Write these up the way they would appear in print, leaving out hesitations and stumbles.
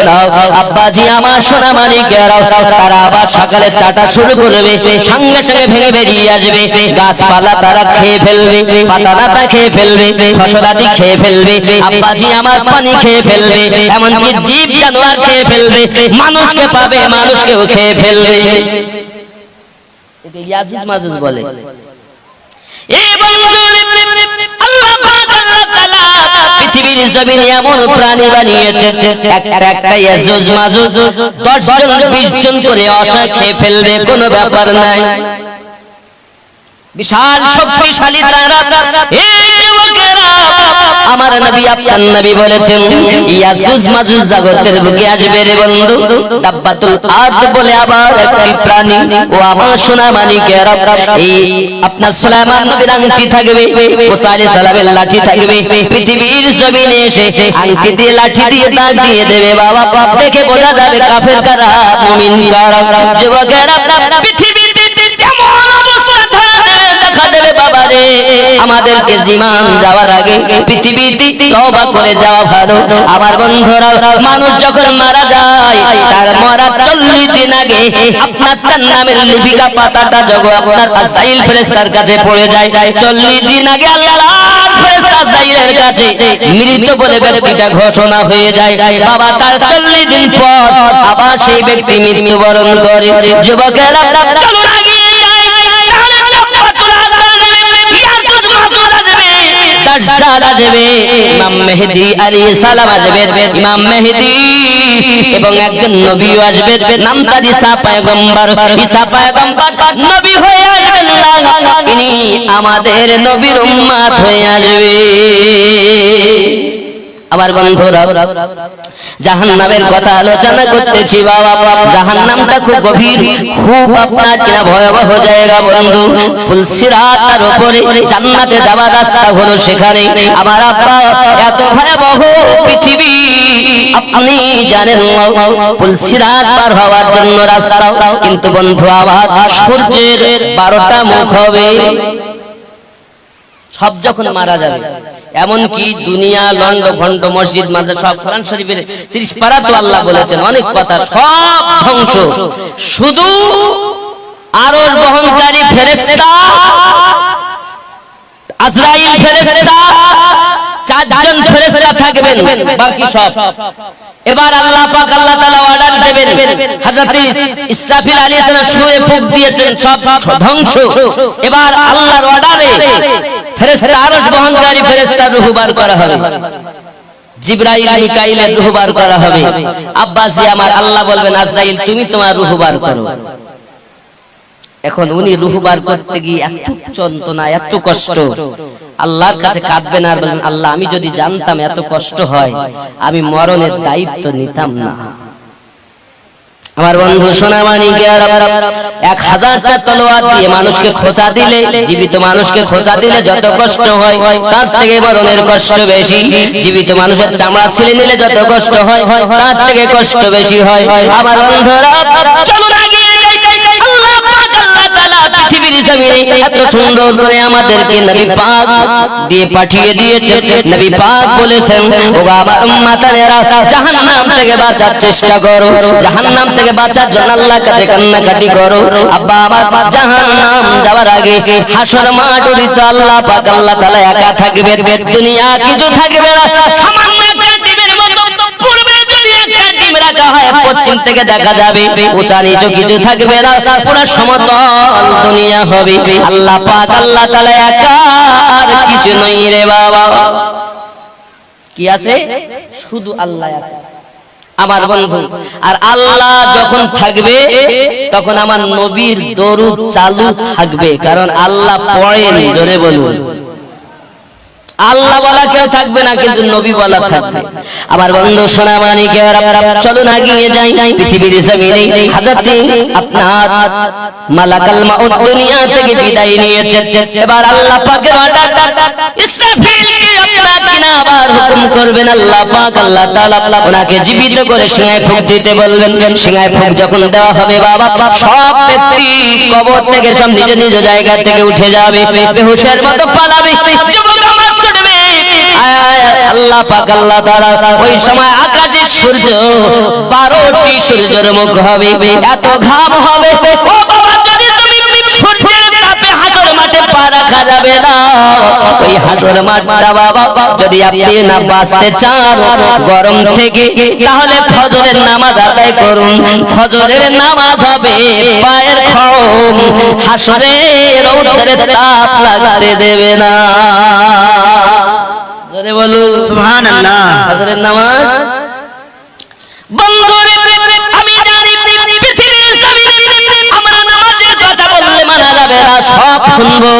না। আব্বাজি আমার সোনা মানিকেরা তারা আবার সকালে চাটা শুরু করবে, সঙ্গে সঙ্গে ভেঙে বেরিয়ে আসবে, গাছপালা তারা খেয়ে ফেলবে, পাতা দাতা খেয়ে ফেলবে, ফসলাদি খেয়ে ফেলবে, আব্বাজি আমার পানি খেয়ে ফেলবে, এমনকি জীব জানোয়ার খেয়ে ফেলবে, মানুষকে পাবে মানুষকেও খেয়ে ফেলবে। একে ইয়াজুজ মাজুজ বলে। পৃথিবীর জমিনে এমন প্রাণী বানিয়েছে একটা ইয়াজুজ মাজুজ 10 জন 20 জন করে অসহায় খেয়ে ফেলবে, কোনো ব্যাপার নাই। বিশাল শক্তিশালী তারা। এই যুবকেরা, আমার নবী আপনার নবী বলেছেন ইয়াজুজ মাজুজ জগতের বুকে আসবে রে বন্ধু। দাব্বাতুল আরদ বলে আবার একটি প্রাণী। ও আমার সোনা মানিকেরা, এই আপনার সুলাইমান নবীর আংটি থাকবে, মুসা আলাইহিস সালামের লাঠি থাকবে, পৃথিবীর জমিনে এসে আংটি দিয়ে লাঠি দিয়ে দাগ দিয়ে দেবে। বাবা পাপ দেখে বোঝা যাবে কাফের কারা মুমিন কারা। যুবকেরা, পৃথিবীতে এমন অবস্থা দেখা দেবে বাবারে, আমাদেরকে জীবন যাওয়ার আগে পৃথিবীতে তওবা করে যাওয়া ভালো। আমার বন্ধুরা, মানুষ যখন মারা যায় তার মরার 40 দিন আগে আপনার তার নামের লিপিকা পাতাটা যখন আপনার আজরাইল ফেরেশতার কাছে পড়ে যায়, 40 দিন আগে আল্লাহর ফেরেশতা আজরাইলের কাছে মৃত বলে ব্যক্তিটা ঘোষণা হয়ে যায়। বাবা তার 40 দিন পর আবার সেই ব্যক্তি মৃত্যুবরণ করে। যুবকেরা, চলুন আগিয়ে যাই। ইমাম মেহেদী আলাইহিস সালাম আসবেন, ইমাম মেহেদী এবং একজন নবীও আসবেন, নাম তার ঈসা পয়গম্বর। ঈসা পয়গম্বর নবী হয়ে আসবেন না, তিনি আমাদের নবীর উম্মত হয়ে আসবে। আমার বন্ধুরা, জাহান্নামের কথা আলোচনা করতেছি। বাবা জাহান্নামটা খুব গভীর, খুব আপনার কিনা ভয়াবহ জায়গা বন্ধু। পুলসিরাতের উপরে জান্নাতে যাওয়ার রাস্তা হলো সেখানে। আমার আব্বা এত ভয়াবহ পৃথিবী আপনি জানেন, পুলসিরাত পার হওয়ার জন্য রাস্তা, কিন্তু বন্ধু আবার সূর্যের 12টা মুখ হবে। সব যখন মারা যাবে, এমনকি দুনিয়া লন্ড ভন্ড মসজিদ মাদ্রাসা সব, কোরআন শরীফের 30 পারা তো আল্লাহ বলেছেন অনেক কথা, সব ধ্বংস। শুধু আরশ বহনকারী ফেরেশতা আজরাইল ফেরেশতা 4 জন ফেরেশতা থাকবেন, বাকি সব। এবার আল্লাহ পাক আল্লাহ তাআলা অর্ডার দেবেন, হযরত ইসরাফিল আলাইহিস সালাম শুয়ে ফুঁক দিয়েছেন, সব ধ্বংস। এবার আল্লাহর অর্ডারে ফেরেশতা আরশ বহনকারী ফেরেশতা রূহ বার করা হবে, জিবরাইল মিকাইলের রূহ বার করা হবে। আব্বাসি আমার, আল্লাহ বলবেন আজরাইল তুমি তোমার রূহ বার করো। এখন উনি রূহ বার করতে গিয়ে এত যন্ত্রণা, এত কষ্ট, আল্লাহর কাছে কাঁদবেন আর বলবেন আল্লাহ আমি যদি জানতাম এত কষ্ট হয় আমি মরণের দায়িত্ব নিতাম না। আমার বন্ধু সোনা মানিকেরা, 1000টা তলোয়ার দিয়ে মানুষকে খোঁচা দিলে, জীবিত মানুষকে খোঁচা দিলে যত কষ্ট হয় তার থেকে মরণের কষ্ট বেশি। জীবিত মানুষের চামড়া ছিঁড়ে নিলে যত কষ্ট হয় তার থেকে কষ্ট বেশি হয়। আমার বন্ধুরা, চলুন আগিয়ে যাই। আল্লাহ পাক আল্লাহ তাআলা পৃথিবীর জমিনে এত সুন্দর করে আমাদেরকে নবী পাক দিয়ে পাঠিয়ে দিয়েছে। নবী পাক বলেছেন, ও বাবা উম্মতেরা, জাহান্নাম থেকে বাঁচার চেষ্টা করো, জাহান্নাম থেকে বাঁচার জন্য আল্লাহর কাছে কান্নাকাটি করো। আব্বা আমার জাহান্নাম যাওয়ার আগে হাসর মাঠে আল্লাহ পাক আল্লাহ তাআলা একা থাকবে, দুনিয়া কিছু থাকবে না, সামান্য একটা ডিমের মতো। পূর্বে যদি একটা ডিম রাখা হয় পশ্চিম থেকে দেখা যাবে, উঁচা নিচু কিছু থাকবে না, পুরো সমতল দুনিয়া হবে। আল্লাহ পাক আল্লাহ তাআলা একা, আর কিছু নেই রে বাবা। কি আছে? শুধু আল্লাহ একা। আমার বন্ধু, আর আল্লাহ যখন থাকবে তখন আমার নবীর দরুদ চালু থাকবে, কারণ আল্লাহ পড়েন। জোরে বলুন, আল্লাহ বলা কেউ থাকবে না, কিন্তু নবী বলা থাকবে। আমার বন্ধু সোনা মানিকেরা, চলুন আগিয়ে যাই। পৃথিবীর জমিনে হযরত আপনার মালাকুল মাউত দুনিয়া থেকে বিদায় নিয়েছেন। এবার আল্লাহ পাকের অর্ডার, ইসরাফিলকে আপনারা কিনা আবার হুকুম করবেন। আল্লাহ পাক আল্লাহ তাআলা ওনাকে জীবিত করে সিংহায় ফুঁক দিতে বলবেন। সিংহায় ফুঁক যখন দেওয়া হবে বাবা, সব ব্যক্তি কবর থেকে সব নিজ নিজ জায়গা থেকে উঠে যাবে, বেহুশের মতো পালাবে। যুবক আমার ছুটবে, আল্লাহ পাক আল্লাহ তাআলা ওই সময় আকাশে সূর্য 12টি সূর্যের মুখ হবে, এত ঘাম হবে। ও বাবা, যদি তুমি সূর্যের তাপে হাসর মাঠে পা রাখা যাবে না। ওই হাসর মাঠটা বাবা যদি আপনি না বাঁচতে চান গরম থেকে, তাহলে ফজরের নামাজ আদায় করুন। ফজরের নামাজ হবে পায়ের খম, হাসরের রৌদ্রের তাপ লাগতে দেবে না। জোরে বলুন সুবহানাল্লাহ। ফজরের নামাজ বন্ধুরে আমি জানি পৃথিবীর জমিনে আমরা নামাজের কথা বললে মানা যাবে না, সব শুনবো।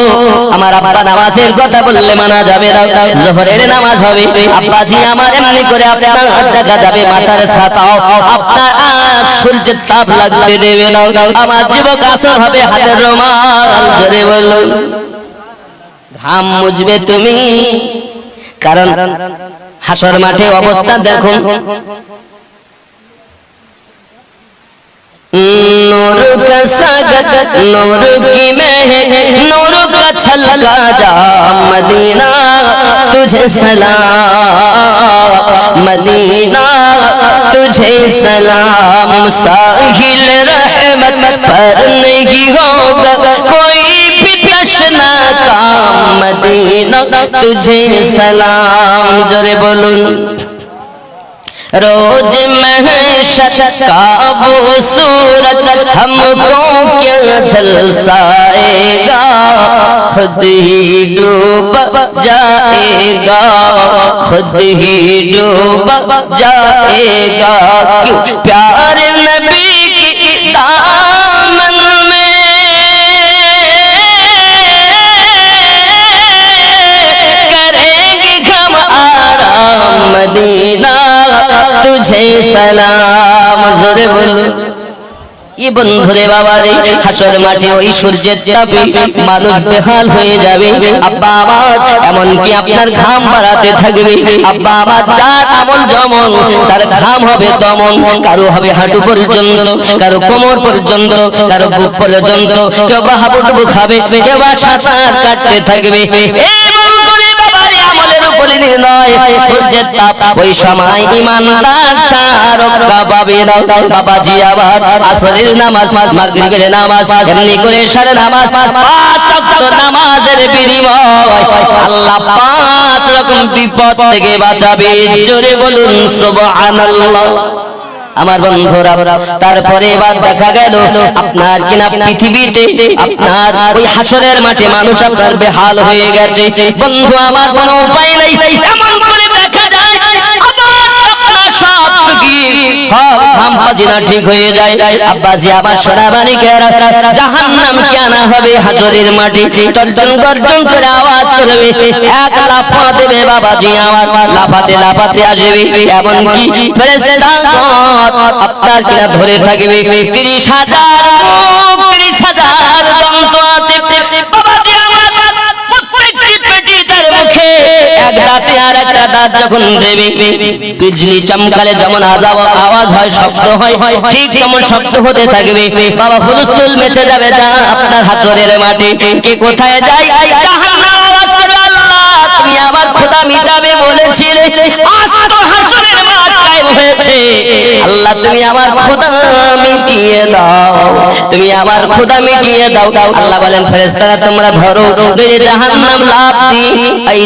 আমার আব্বা নামাজের কথা বললে মানা যাবে না। যোহরের নামাজ হবে, আব্বাজি আমার এমনি করে আপনার দেখা যাবে মাথার ছাতাও আপনার সূর্যের তাপ লাগতে দেবে না। আমার যুবক আসর হবে হাতের রুমাল। জোরে বলুন। ঘাম মুছবে তুমি, কারণ হাসর মাঠে অবস্থা দেখুন। नूर का सागत नूर की महक नूर का छलका जा मदीना तुझे सलाम, मदीना तुझे सलाम। साहिल रहमत पर नहीं होगा कोई भी तशना काम, मदीना तुझे सलाम। जोरे बोलूं। रोज महशर का वो सूरत हमको क्या झलसाएगा, खुद ही डूब जाएगा, खुद ही डूब जाएगा। क्यों प्यार नबी की दामन में करेंगे हम आराम, मदीना तुझे सलाम। जोरे बोलो। ये बंधुरे बाबा रे হাসর মাঠে ওই সূর্যের তাপে মানুষ বেহাল হয়ে যাবে। আব্বা আমার এমনকি আপনার ঘাম বাড়াতে থাকবে। আব্বা আমার যার আমল যেমন তার ঘাম হবে তেমন। কারো হবে হাঁটু পর্যন্ত, কারো কোমর পর্যন্ত, কারো বুক পর্যন্ত, কেউ বা হাঁটু খাবে, কেউ বা সাঁতার কাটতে থাকবে। সূর্যের তাপ ওই সময় ইমানদার রক্ষা পাবে না। বাবাজি আবার আসরের নামাজ, মাগরিবের নামাজ, এমনি করে এশারের নামাজ, 5 ওয়াক্ত নামাজের বিনিময় আল্লাহ 5 রকম বিপদ থেকে বাঁচাবে। জোরে বলুন সুবহানাল্লাহ। আমার বন্ধুরা, তারপরে এবার দেখা গেল আপনার কিনা পৃথিবীতে আপনার ওই হাসরের মাঠে মানুষ আপনার বেহাল হয়ে গেছে। বন্ধু আমার কোনো উপায় নেই, এমন করে দেখা যায় আপনার সব সুখী সব ঘামপাজিনা ঠিক হয়ে যায়। আব্বাজি আমার সোনাবানি কেরা জাহান্নাম কেনা হবে হাসরের মাঠে, তর্জন গর্জন করে আওয়াজ করবে, এক লাফা দেবে বাবাজি আমার, লাফাতে লাফাতে আসবে। এমনকি ফেরেশতাগণ আপনার কিনা ধরে থাকবে। 30,000 30,000 দন্ত আছে বাবাজি আমার, প্রত্যেকটি পেটি তার মুখে এক দাঁতে আর একটা দাঁত যখন দেবে, বিজলি চমকালে যেমন আওয়াজ হয়, শব্দ হয়, ঠিক তেমন শব্দ হতে থাকবে। বাবা হুলস্থুল মেচে যাবে যা আপনার হাসরের মাঠে। কে কোথায় যায়? জাহান্নাম আওয়াজ করে, আল্লাহ তুমি আমার খোদা মিটাবে বলেছিলে, আজ তো হাসরের মাঠ কায়েম হয়েছে। আল্লাহ তুমি আমার খোদা মিটিয়ে দাও, তুমি আমার খোদা মিটিয়ে দাও। আল্লাহ বলেন ফেরেশতারা তোমরা ধরো, জাহান্নাম লাফ দি এই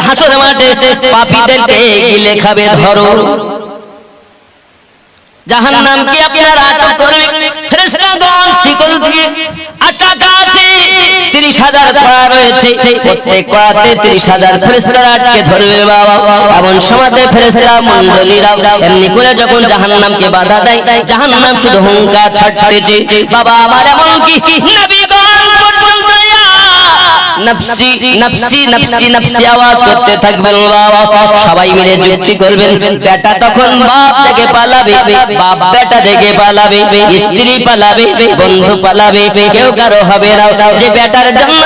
হাসর মাঠে পাপীদেরকে গিলে খাবে, ধরো। জাহান্নামকে আপনারা আটক করবে। ফেরেশতাগণ শিকল দিয়ে আটকা আছে, 30,000 কড়া রয়েছে, প্রত্যেক কড়াতে 30,000 ফেরেশতারা আটকে ধরবে বাবা। এমন সময়তে ফেরেশতা মণ্ডলীরা এমনি করে যখন জাহান্নামকে বাধা দেয়, জাহান্নাম শুধু হুঙ্কার ছাড়তেছে বাবা আমার। এমনকি নবীগণ পর্যন্ত নফসি নফসি নফসি নফসি আওয়াজ করতে থাকবেন বাবা। সবাই মিলে যুক্তি করবেন। বেটা তখন বাপ থেকে পালাবে, বাপ বেটা থেকে পালাবে, স্ত্রী পালাবে, বন্ধু পালাবে, কেউ কারো হবে না। যে বেটার জন্য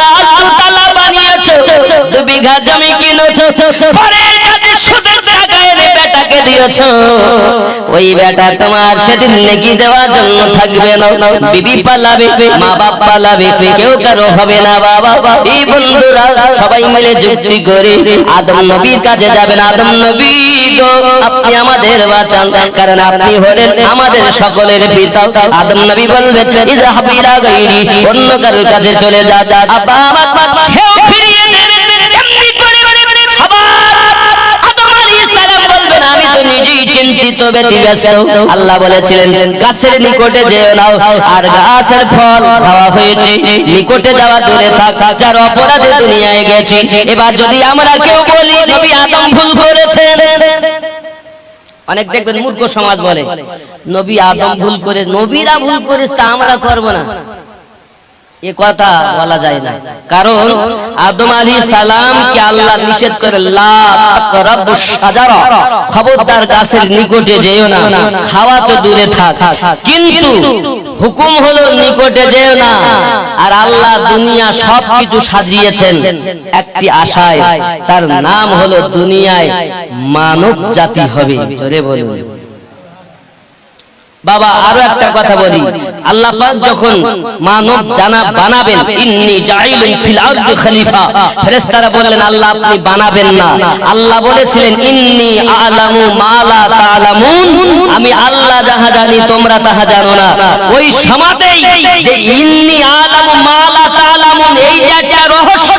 আল্লাহ বানিয়েছো, 2 বিঘা জমি কিনেছো, পরের কাছে সুদের টাকা এনে বেটাকে দিয়েছো ওই বেটা তোমার সেদিন নেকি দেওয়ার জন্য থাকবে না, বিবি পালাবে, মা বাপ পালাবে, কেউ কারো হবে না বাবা। এই বন্ধুরা সবাই মিলে যুক্তি করে আদম নবীর কাছে যাবেন। আদম নবী গো, আপনি আমাদের বাঁচান, কারণ আপনি হলেন আমাদের সকলের পিতা। আদম নবী বলবেন ইযহাব ইলা গায়রি, অন্য কারোর কাছে চলে যা। আব্বা আমার সেও ফিরিয়ে দেবে। এমনি করে আদম আলাইহিস সালাম বলবেন আমি তো নিজেই চিন্তিত ব্যতিব্যস্ত। আল্লাহ বলেছিলেন গাছের নিকটে যেও না, আর গাছের ফল খাওয়া হয়েছে, নিকটে যাওয়া দূরে থাক, যার অপরাধে দুনিয়ায় গেছি। এবার যদি আমরা কেউ বলি নবী আদম ভুল করেছেন, অনেক দেখবেন মূর্খ সমাজ বলে নবী আদম ভুল করে, নবীরা ভুল করেছে তা আমরা করব না, এ কথা বলা যায় না। কারণ আদম আলাইহিস সালামকে আল্লাহ নিষেধ করে লা তাকরাবুশ শাজারা, খবরদার গাছের নিকটে যেও না, খাওয়া তো দূরে থাক, কিন্তু হুকুম হলো নিকটে যেও না। আর আল্লাহ দুনিয়া সবকিছু সাজিয়েছেন একটি আশায়, তার নাম হলো দুনিয়ায় মানব জাতি হবে। জোরে বলুন বাবা। আরো একটা কথা বলি, আল্লাহ পাক যখন মানব জানা বানাবেন, ইন্নী জাইলুন ফিল আরদি খলিফা, ফেরেশতারা বললেন আল্লাহ আপনি বানাবেন না। আল্লাহ বলেছিলেন ইন্নী আ'লামু মা লা তা'লামুন, আমি আল্লাহ যাহা জানি তোমরা তাহা জানো না। ওই সময়তেই যে ইন্নী আ'লামু মা লা তা'লামুন, এই যে একটা রহস্য,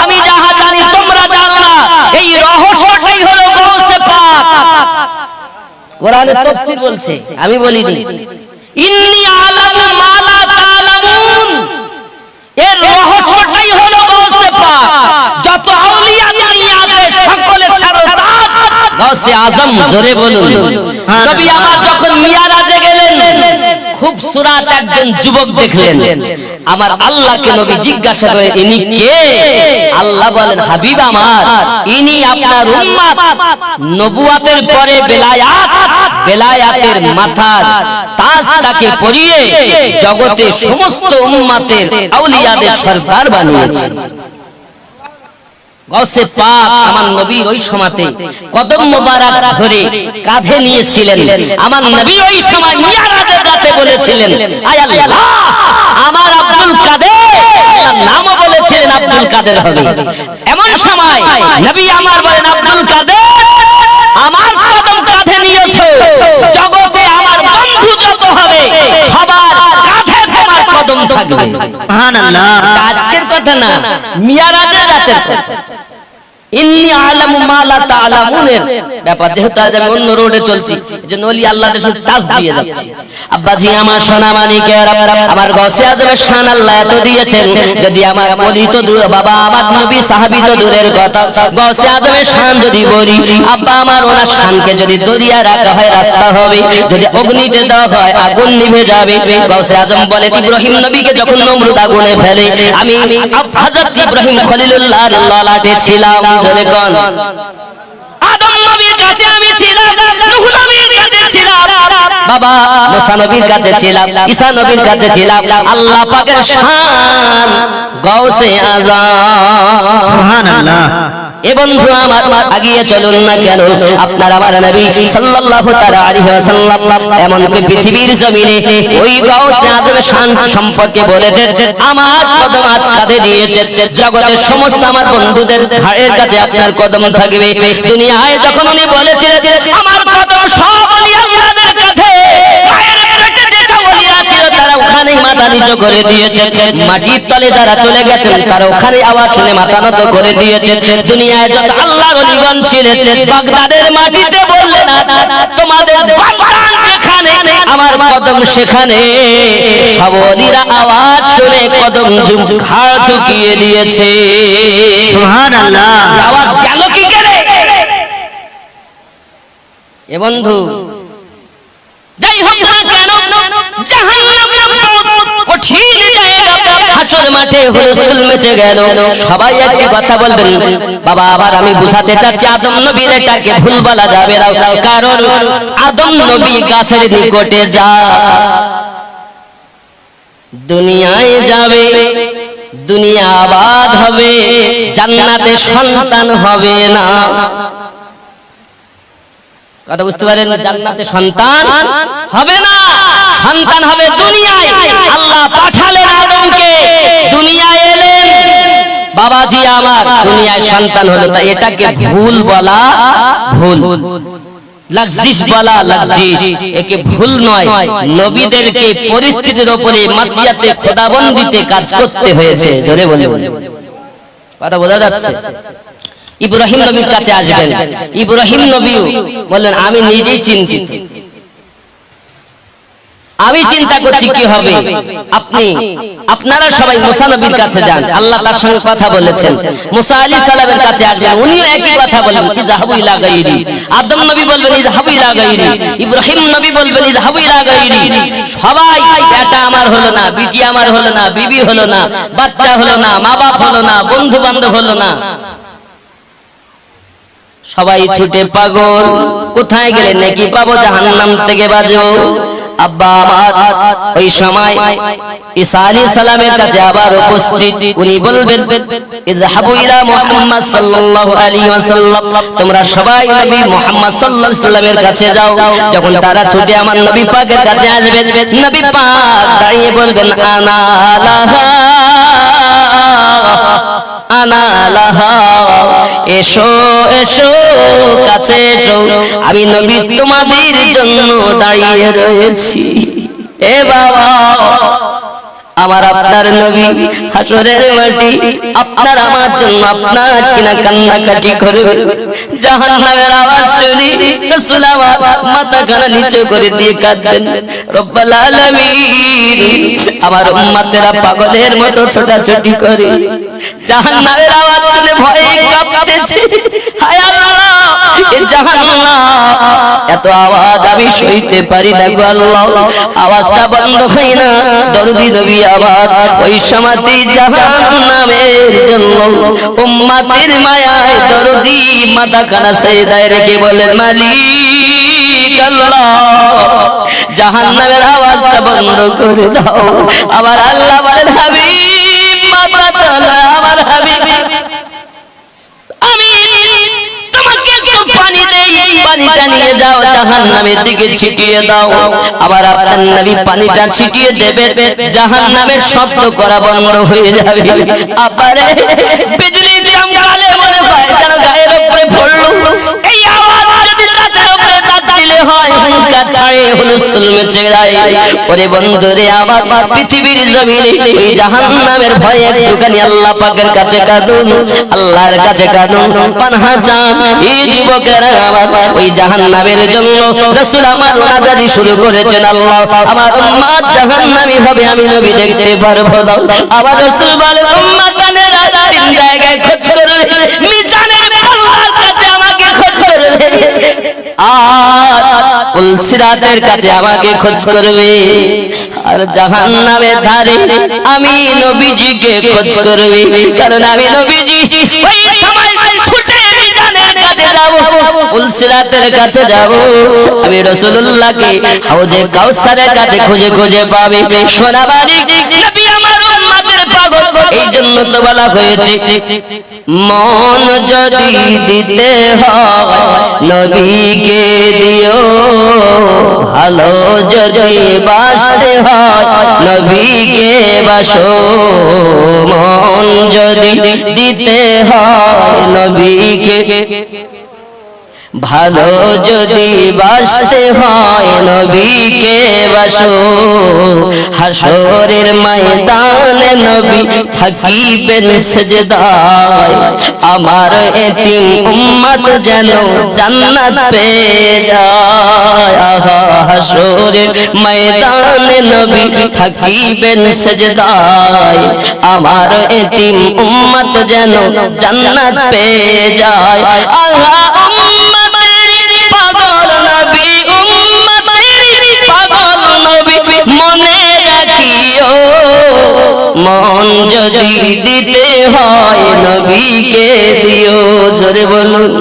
আমি যাহা জানি তোমরা জানো না, এই রহস্যটাই হলো গাউসে পাক। কোরআনের তাফসীর বলছে, আমি বলিনি। ইন্নী আ'লামু মা লা তা'লামুন, এর রহস্যটাই হলো গাউসে পাক। যত আউলিয়া দুনিয়া আছে সকলের সারতাজ গাউসে আজম। জোরে বলুন। নবী আমার যখন মিরাজে গেলেন, খুব সুরাত একজন যুবক দেখলেন, আমার আল্লাহকে নবী জিজ্ঞাসা করে ইনি কে? আল্লাহ বলেন হাবিব আমার, ইনি আপনার উম্মত, নবুয়াতের পরে বেলায়াত, বেলায়াতের মাথার তাজটাকে পরিয়ে জগতে সমস্ত উম্মতের আউলিয়াদের সরদার বানিয়েছে। গাউসে পাক আমার নবীর ওই সময়তে কদম মোবারক ধরে কাঁধে নিয়েছিলেন। আমার নবী ওই সময় মিরাজের রাতে বলেছিলেন আয় আল্লাহ আমার আব্দুল কাদের, নামও বলেছিলেন আব্দুল কাদের হবে। এমন সময় নবী আমার বলেন আব্দুল কাদের আমার কদম কাঁধে নিয়েছো, জগতে আমার বন্ধু যত হবে সবার কাঁধে তোমার কদম থাকবে। সুবহানাল্লাহ। আজকের কথা না, মিরাজের রাতের কথা। ইন্নী আ'লামু মা লা তা'লামুনের ব্যাপার, যেহেতু আজ আমি অন্য রোডে চলছি, এজন্য ওলি আল্লাহ রাসূল টাচ দিয়ে যাচ্ছি। আব্বাজি আমার সোনা মানিকেরা, আমার গাউসে আজমের শান আল্লাহ এত দিয়েছেন, যদি আমার বলি তো বাবা আমার নবী সাহাবী তো দূরের কথা, গাউসে আজমের শান যদি বলি, আব্বা আমার ওনার শানকে যদি দরিয়া রাখা হয় রাস্তা হবে, যদি অগ্নিতে দেওয়া হয় আগুন নিভে যাবে। গাউসে আজম বলে ইব্রাহিম নবীকে যখন নমরুদ আগুনে ফেলে, আমি হযরত ইব্রাহিম খলিলুল্লাহর ললাটে ছিলাম। জোরে কোন আদম নবীর কাছে আমি ছিলাম, নূহ নবীর কাছে ছিলাম, বাবা মুসা নবীর কাছে ছিলাম, ঈসা নবীর কাছে ছিলাম। আল্লাহ পাকের শান গাউসে আজম। সুবহানাল্লাহ। এ বন্ধু আমার আগিয়ে চলুন না কেন, আপনার আমার নবী সাল্লাল্লাহু তাআলা আলাইহি ওয়াসাল্লাম এমনকি পৃথিবীর জমিনে ওই গাউসে আজমের শান সম্পর্কে বলেছেন আমার কদম আজ কাঁধে দিয়েছে, জগতের সমস্ত আমার বন্ধুদের ঘাড়ের কাছে আপনার কদম থাকবে। দুনিয়ায় যখন উনি বলেছেন আমার কদম সব ওলি আল্লাহদের কাঁধে, মায়ের পেটে যে ওলিয়া ছিল তারা ওখানেই মাথা নিচু করে দিয়েছে, মাটির তলে যারা চলে গেছেন তারা ওখানে আওয়াজ শুনে মাথা নত করে দিয়েছে। দুনিয়ায় যত আল্লাহর ওলিগণ ছিলেন বাগদাদের মাটিতে বললেন তোমাদের বাগদান যেখানে আমার কদম সেখানে, সব ওলিরা আওয়াজ শুনে কদম ঘাড় ঝুঁকিয়ে দিয়েছে। সুবহানাল্লাহ। আওয়াজ গেল কি করে? এ বন্ধু যাই হোক না কেন, জাহান্নাম কঠিন জায়গা, হাসর মাঠে হুলস্থুল মেচে গেল। সবাই একই কথা বলবেন বাবা, আবার আমি বুঝাতে চাচ্ছি আদম নবীর এটাকে ভুল বলা যাবে না, কারণ আদম নবী গাছের নিকটে যা দুনিয়ায় যাবে, দুনিয়া আবাদ হবে, জান্নাতে সন্তান হবে না। কথা বুঝতে পারেন? জান্নাতে সন্তান হবে না, সন্তান হবে দুনিয়ায়। আল্লাহ পাঠালেন আদমকে, দুনিয়ায় এলেন, বাবাজি আমার দুনিয়ায় সন্তান হলো। তা এটাকে ভুল বলা ভুল, লাক্সিস বলা লাক্সিস, একে ভুল নয়। নবীদেরকে পরিস্থিতির উপরে মাসিয়াতে খোদাবন্দিতে কাজ করতে হয়েছে। জোরে বলে কথা বোঝা যাচ্ছে? ইব্রাহিম নবীর কাছে আসবেন, ইব্রাহিম নবী বললেন আমি নিজেই চিন্তিত, আমি চিন্তা করছি কি হবে। আপনারা সবাই মুসা নবীর কাছে যান, আল্লাহ তার সঙ্গে কথা বলেছেন। মুসা আলাইহিস সালামের কাছে আসবেন, উনিও একই কথা বলবেন, ইযহাবু ইলা গায়রি। আদম নবী বলবেন ইযহাবু ইলা গায়রি, ইব্রাহিম নবী বলবেন ইযহাবু ইলা গায়রি। সবাই এটা আমার হলো না, বিটি আমার হলো না, বিবি হলো না, বাচ্চা হলো না, মা বাপ হলো না, বন্ধু বান্ধব হলো না, সবাই ছুটে পাগল। কোথায় গেলে নাকি পাবো? জাহান্নাম থেকে বাঁচবো। আব্বা আমার ওই সময় ঈসা আলাইহিস সালামের কাছে আবার উপস্থিত, উনি বলবেন ইযহাবু ইলা মুহাম্মদ সাল্লাল্লাহু আলাইহি ওয়াসাল্লাম, তোমরা সবাই নবী মুহাম্মদ সাল্লাল্লাহু আলাইহি ওয়াসাল্লামের কাছে যাও। যখন তারা ছুটে আমার নবী পাকের কাছে আসবেন, নবী পাক দাঁড়িয়ে বলবেন আনা লাহা আনা লাহা, এসো এসো কাছে এসো, আমি নবী তোমাদের জন্য দাঁড়িয়ে রয়েছি। এ বাবা, আমার আপনার নবী হাসরের মাটি আপনার আমার জন্য আপনার কিনা কান্নাকাটি করবে। জাহান্নামের আওয়াজ শুনি রাসূল আমার মাথা খানা নিচু করে দিয়ে কাঁদবেন, রব্বুল আলামিন আমার উম্মতেরা পাগলের মতো ছোটাছুটি করে জাহান্নামের আওয়াজ শুনে ভয়ে কাঁপতেছে। হায় আল্লাহ, এই জাহান্নাম এত আওয়াজ আমি সইতে পারি না গো আল্লাহ, আওয়াজটা বন্ধ হয় না। দরদি নবী আবার ওই সমাধি জাহান্নামের জন্য উম্মতের মায়ায় দরদি মাথা খানা সেজদায় রেখে বলেন মালিক আল্লাহ, জাহান্নামের আওয়াজটা বন্ধ করে দাও। আবার আল্লাহ বলেন হাবিব মাথা তোলো, আমার হাবিব আমি তোমাকে একটু পানি দেই, পানিটা নিয়ে যাও জাহান্নামের দিকে ছিটিয়ে দাও। আবার আপনার নবী পানিটা ছিটিয়ে দেবে, জাহান্নামের শব্দ করা বন্ধ হয়ে যাবে। আবারে বিজলি চমকালে মনে হয় যেন গায়ের উপরে পড়লো। এই আওয়াজ যদি রাতের উপরে দাঁত দিলে হয় হুঙ্কার ছাড়ে হুলস্থুল মচে যায়। ওরে বন্ধুরে আমার পৃথিবীর জমিনে ওই জাহান্নামের ভয়ে একটুখানি আল্লাহ পাকের কাছে কাঁদুন, আল্লাহর কাছে কাঁদুন, পানাহা চান। এই যুবকেরা আমার ওই জাহান্নামের জন্য রাসূল আমার নাজারি শুরু করেছেন, আল্লাহ আমার উম্মত জাহান্নামী হবে আমি নবী দেখতে পারবো না। আবার রাসূল বলেন উম্মতানেরা তিন জায়গায় খোঁজ করবে, মিজানের পাল্লার কাছে আমাকে খোঁজ করবে, আর পুলসিরাতের কাছে আমাকে খোঁজ করবে, আর জাহান্নামের ধারে আমি নবীজিকে খোঁজ করবে। কারণ আমি নবীজি ওই সময় ছুটে মিজানের কাছে যাব, পুলসিরাতের কাছে যাব, আমি রাসূলুল্লাহকে হাউজে কাউসারের কাছে খুঁজে খুঁজে পাবে। সোনাবাড়ি নবী আমার উম্মতের পাগল, এই জন্য তো বলা হয়েছে মন যদি দিতে হয় নবীকে দিও, ভালো যদি বাসতে হয় নবীকে বাসো, মন যদি দিতে হয় নবীকে, ভালো যদি বাসতে হয় নবীকে বাসো, হাসরের ময়দানে নবী থাকিবেন সেজদায়, আমার এতিম উম্মত যেন জান্নাত পেয়ে যায়। হাসরের ময়দানে নবী থাকিবেন সেজদায়, আমার এতিম উম্মত যেন জান্নাত পেয়ে যায়। মন যদি দিতে হয় নবীকে দিও। জোরে বলুন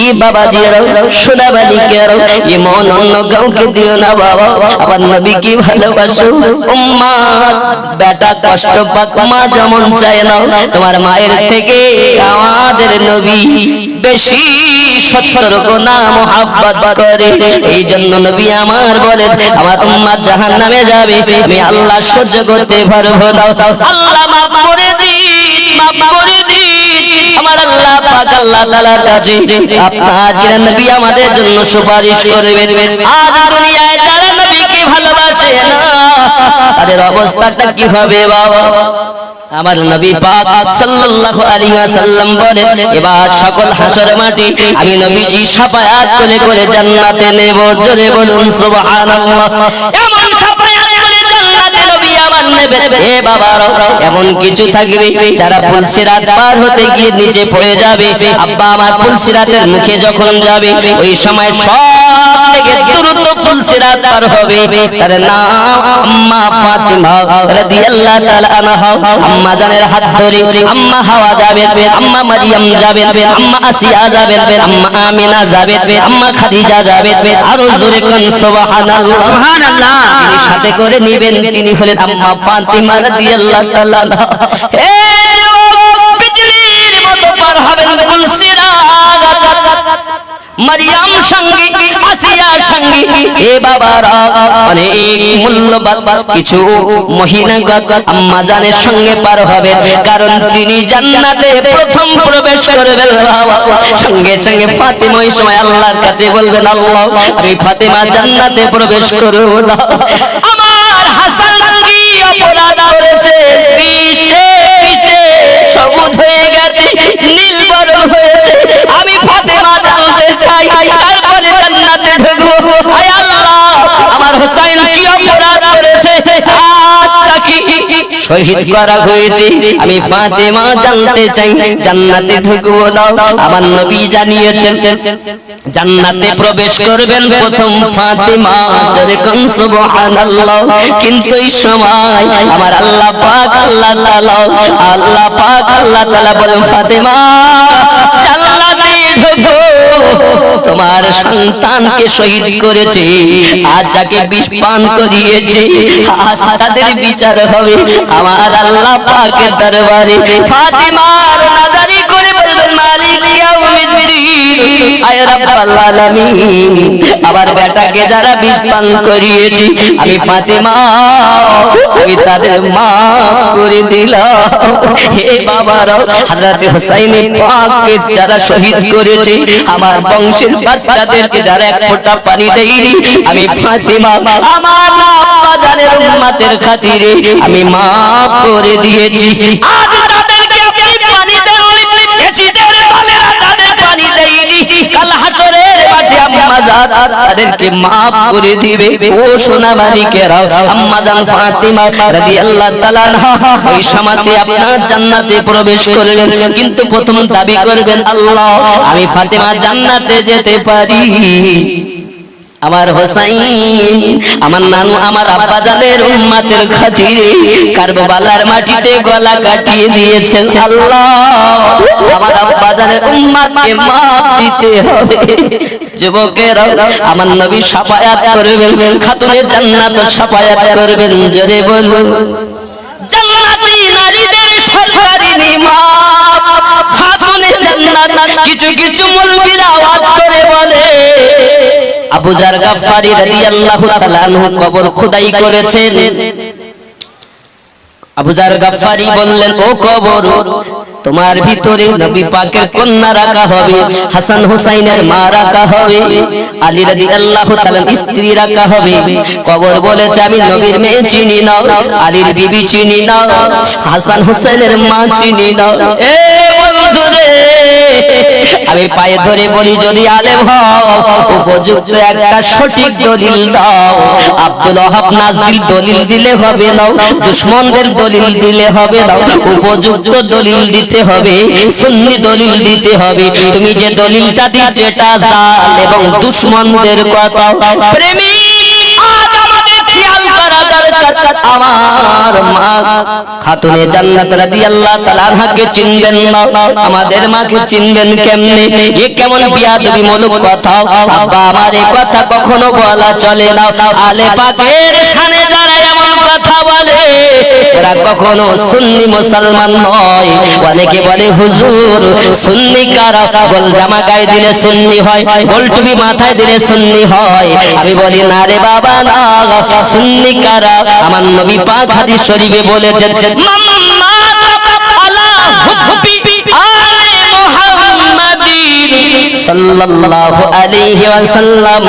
ই বাবাজিরাও সোনাবালিকেরাও, ই মন অন্য কাউকে দিও না বাবা, আবার নবীকে ভালোবাসো। উম্মত বেটা কষ্ট পাক, মা যেমন চায় না, তোমার মায়ের থেকে আমাদের নবী বেশি 70 গুনাহ মুহাব্বত করে। এই জন্য নবী আমার বলেন আমার উম্মত জাহান্নামে যাবে, আমি আল্লাহ সহ্য করতে পারবো না। আল্লাহ মাফ করে দিন, মাফ করে দিন। আমার আল্লাহ পাক আল্লাহ তাআলার কাছে আপনার কিনা নবী আমাদের জন্য সুপারিশ করবেন। আজ দুনিয়ায় যারা নবীকে ভালোবাসে না তাদের অবস্থাটা কি হবে বাবা? আমার নবী পাক সাল্লাল্লাহু আলাইহি ওয়াসাল্লাম বলেন এবার সকল হাসর মাটি আমি নবীজি শাফায়াত করে করে জান্নাতে নেব। জোরে বলুন সুবহানাল্লাহ। এমন শাফায়াত করে জান্নাতে নবী আমার নেবেন। এ বাবা এমন কিছু থাকবে যারা পুলসিরাত পার হতে গিয়ে নিচে পড়ে যাবে। আব্বা আমার পুলসিরাতের মুখে যখন যাবে ওই সময় সব থেকে দ্রুত পুলসিরাত পার হবে। তার নাম আম্মা ফাতিমা রাদিয়াল্লাহু তাআলা আনহা। আম্মা জানের হাত ধরে আম্মা হাওয়া যাবে, আম্মা মারিয়াম যাবে, আম্মা আসিয়া যাবে, আম্মা আমিনা যাবে, আম্মা খাদিজা যাবে। আর জোরে কোন সুবহানাল্লাহ সুবহানাল্লাহ। তিনি সাথে করে নেবেন, তিনি হলেন আম্মা ফাতিমা রাদিয়াল্লাহু তাআলা আনহা। হে বিজলির মতো পার হবেন পুলসিরাত। মারিয়াম সঙ্গী, আসিয়া সঙ্গী। এ বাবারা অনেক মূল্যবান কিছু মহিলাগণ আম্মা জানের সঙ্গে পার হবে, কারণ তিনি জান্নাতে প্রথম প্রবেশ করবেন। সঙ্গে সঙ্গে ফাতিমা ওই সময় আল্লাহর কাছে বলবেন আল্লাহ আমি ফাতিমা জান্নাতে প্রবেশ করব না। আমার হাসান কি অপরাধ করেছে, পিছে পিছে সবুজ হয়ে গেছে, নীল বরণ হয়েছে, আমি ফাতিমা জানতে চাই, তারপরে জান্নাতে ঢুকবো। আয় আল্লাহ আমার হুসাইন কি অপরাধ করেছে, আজ তাকে শহীদ করা হয়েছে, আমি ফাতিমা জানতে চাই, জান্নাতে ঢুকবো না। আমার নবী জানিয়েছেন জান্নাতে প্রবেশ করবেন প্রথম ফাতিমা। যেরকম সুবহানাল্লাহ। কিন্তু এই সময় আমার আল্লাহ পাক আল্লাহ তাআলা আল্লাহ পাক আল্লাহ তাআলা বলেন ফাতিমা জান্নাতে ঢুকো, তোমার সন্তানকে শহীদ করেছে, আজ যাকে বিষ পান করিয়েছে আজ তাদের বিচার হবে আমার আল্লাহ পাকের দরবারে। ফাতিমার নাজারি করে বলবেন মালিক ইয়াউমিদ্দিন, আয় রাব্বাল আলামিন আমার বেটাকে যারা বিষ পান করিয়েছে আমি ফাতিমা ওই তাদের মাফ করে দিলাম। হে বাবারা হযরত হুসাইন পাককে যারা শহীদ করেছে আমার বংশের বাচ্চাদেরকে যারা এক ফোঁটা পানি দেয়নি আমি ফাতিমা আমার আব্বা জানের উম্মতের খাতিরে আমি মাফ করে দিয়েছি। আজ তাদেরকে আপনি পানি দেন, এজিদের দলেরা তাদের পানি দেয়নি, কাল হাসরের মাঠে আম্মা জান তাদেরকে মাফ করে দিবে। ও সোনা মালিকেরা আম্মা জান ফাতিমা রাদিয়াল্লাহু তাআলা আনহা ওই সময়তে আপনার জান্নাতে প্রবেশ করবেন, কিন্তু প্রথম দাবি করবেন আল্লাহ আমি ফাতিমা জান্নাতে যেতে পারি। আমার হুসাইন আমার নানু আমার আব্বা জানের উম্মতের খাতিরে কারবালার মাটিতে গলা কাটিয়ে দিয়েছেন। আল্লাহ আমার আব্বা জানের উম্মতকে মাফ দিতে হবে। যুবকেরা আমার নবী শাফায়াত করবেন, খাতুনে জান্নাত শাফায়াত করবেন। জোরে বলুন জান্নাতি নারীদের সরকারি নিমাত খাতুনে জান্নাত। কিছু কিছু মুলবিরা আওয়াজ করে বলে আবু যার গাফফারি রাদিয়াল্লাহু তাআলা আনহু কবর খোদাই করেছেন। আবু যার গাফফারি বললেন ও কবর তোমার ভিতরে নবী পাকের কন্যা রাখা হবে, হাসান হুসাইনের মা রাখা হবে, আলী রাদিয়াল্লাহু তাআলার স্ত্রী রাখা হবে। কবর বলেছে আমি নবীর মেয়ে চিনি না, আলীর বিবি চিনি না, হাসান হুসাইনের মা চিনি না। এ বন্ধুরে আমি পায়ে ধরে বলি যদি আলেম হও উপযুক্ত একটা সঠিক দলিল দাও। আব্দুল ওয়াহাব নাজরীর দলিল দিলে হবে না, দুশমনদের দলিল দিলে হবে না, উপযুক্ত দলিল দিতে হবে, সুন্নি দলিল দিতে হবে। তুমি যে দলিলটা দিচ্ছ এটা জাল এবং দুশমনদের কথা। প্রেমিক আজ আমাদের খেয়াল করা দরকার। আমার মা খাতুনে জান্নাত রাদিয়াল্লাহু তাআলা আনহাকে চিনবেন না, আমাদের মাকে চিনবেন কেমনে? এ কেমন বিয়াদবি মূলক কথা। আব্বা আমার এই কথা কখনো বলা চলে না। আলে পাকের শানে যারা এমন কথা কথা বলে ওরা কখনো সুন্নি মুসলমান নয়। অনেকে বলে হুজুর সুন্নি কারা, গোল জামা গায়ে দিলে সুন্নি হয়, গোল টুপি মাথায় দিলে সুন্নি হয়। আমি বলি না রে বাবা না, সুন্নি কারা? আমার নবী পাক হাদিস শরীফে বলেছেন মাম্মা আলা হুব্বি আলে মুহাম্মাদিন সাল্লাল্লাহু আলাইহি ওয়াসাল্লাম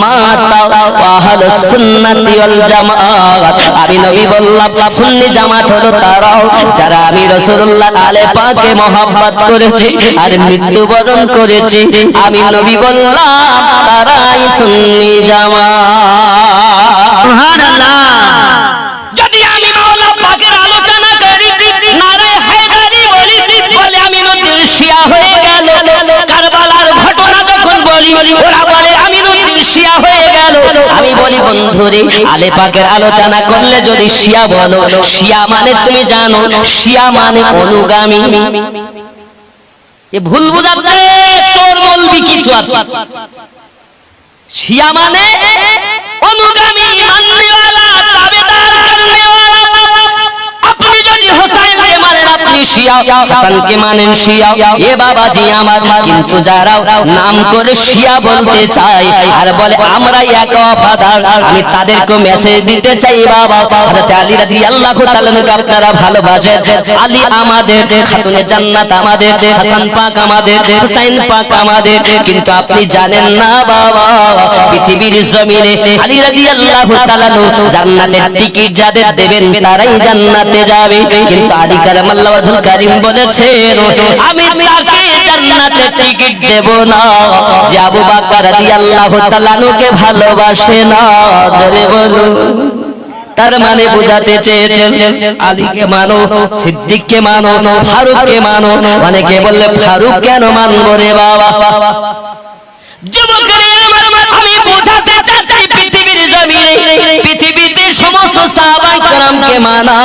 মাতা ওয়া আহলুস সুন্নাতি ওয়াল জামাত। আমি নবী বললাম সুন্নি জামাত হলো তারা যারা আমি রাসূলুল্লাহ আলে পাকে মহব্বত করেছে আর মৃত্যুবরণ করেছে। আমি নবী বললাম তারাই সুন্নি জামাত। সুবহানাল্লাহ। যদি আমি মাওলা পাকের আলোচনা করি নারে হায়দারি বলি বলে আমি নতুন শিয়া হয়ে গেল। কারবালার ঘটনা যখন বলি ওরা বলে আমি নতুন শিয়া হয়ে গেল। আমি বলি বন্ধুরে আলে পাকের আলোচনা করলে যদি শিয়া বলো, শিয়া মানে তুমি জানো শিয়া মানে অনুগামী। এ ভুল বুঝাতে তোর বলবি কিছু আছে। শিয়া মানে অনুগামী, মাননেওয়ালা, তাবেদার করনেওয়ালা। আপনি যদি হোসেনকে মানেন আপনি শিয়া, হাসানকে মানেন শিয়া, এ বাবাজি আমার। কিন্তু যারা নাম করে শিয়া বলতে চায় আর বলে আমরা এক ওয়াফাদার, আমি তাদেরকে মেসেজ দিতে চাই বাবা হযরত আলী রাদিয়াল্লাহু তাআলা কে আপনারা ভালোবাসেন। আলী আমাদের, খাতুনে জান্নাত আমাদের, হাসান পাক আমাদের, হুসাইন পাক আমাদের। কিন্তু আপনি জানেন না বাবা পৃথিবীর জমিনে আলী রাদিয়াল্লাহু তাআলা জান্নাতের টিকিট যাদের দেবেন তারাই জান্নাতে যাবে। কিন্তু আলী কারামাল্লাহু ওয়াজহুল কারীম বলেছেন আমি তাকে জান্নাতের টিকিট দেব না যে আবু বকর রাদিয়াল্লাহু তাআলা কে ভালোবাসে না। জোরে বলুন। তার মানে বোঝাতে চেয়েছেন আলীকে মানো, সিদ্দিককে মানো, ফারুককে মানো। অনেকে বললে ফারুক কেন মানবো রে বাবা? যুবকরা আমার আমি বোঝাতে চাচ্ছি পৃথিবীর জমিনে পৃথিবীতে সমস্ত সাহাবায়ে কেরামকে মানা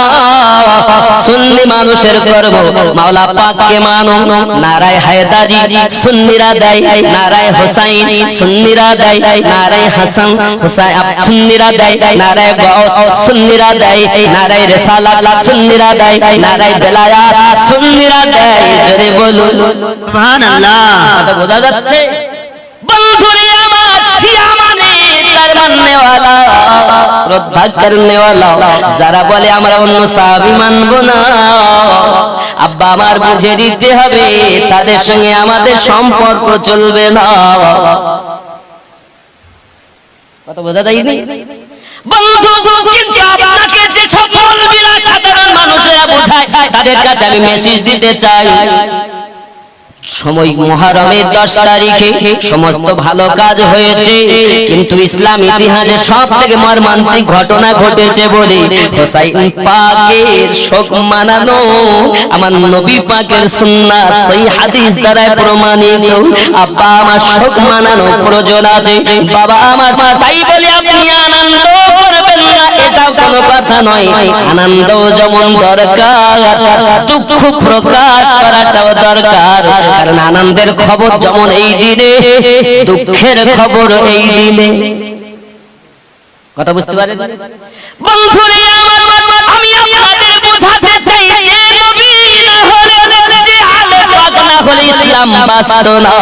সুন্নি মানুষের গর্ব। মাওলা পাককে মানো, নারায়ে হায়দারি সুন্নিরা দেয়, নারায়ে হুসাইন সুন্নিরা দেয়, নারায়ে হাসান হুসাইন সুন্নিরা দেয়, নারায়ে গাউস সুন্নিরা দেয়, নারায়ে রিসালাত সুন্নিরা দেয়, নারায়ে বেলায়াত সুন্নিরা দেয়। জোরে বলুন সুবহানাল্লাহ। কথা বোঝা যাচ্ছে? বন্ধুরে আমার শিয়া মানে তার মাননেওয়ালা, শ্রদ্ধা করনেওয়ালা। যারা বলে আমরা অন্য সাহাবী মানব না, আব্বা আমার বুঝে দিতে হবে তাদের সঙ্গে আমাদের সম্পর্ক চলবে না। কত বোঝা যায়নি বন্ধু? কিন্তু আপনাকে যে সকল বিনা সাধারণ মানুষেরা বোঝায় তাদের কাছে আমি মেসেজ দিতে চাই সময় মুহররমের 10 তারিখে সমস্ত ভালো কাজ হয়েছে, কিন্তু ইসলাম ইতিহাসে সবথেকে মর্মান্তিক ঘটনা ঘটেছে বলে হুসাইন পাকের শোক মানানো আমার নবী পাকের সুন্নাত সহিহ হাদিস দ্বারা প্রমাণিত। আব্বা আমার শোক মানানো প্রয়োজন আছে, বাবা আমার। তাই বলে আপনি আনন্দ করবেন না এটা কোনো কথা নয়। আনন্দ যেমন দরকার দুঃখ প্রকাশ করাটাও দরকার। কারণ আনন্দের খবর যেমন এই দিনে, দুঃখের খবর এই দিনে। কথা বুঝতে পারেন বন্ধুরে আমার? আমি আপনাদের বোঝাতে চাই যে নবী না হলে যে আলে পাক না হলে ইসলাম বাঁচত না।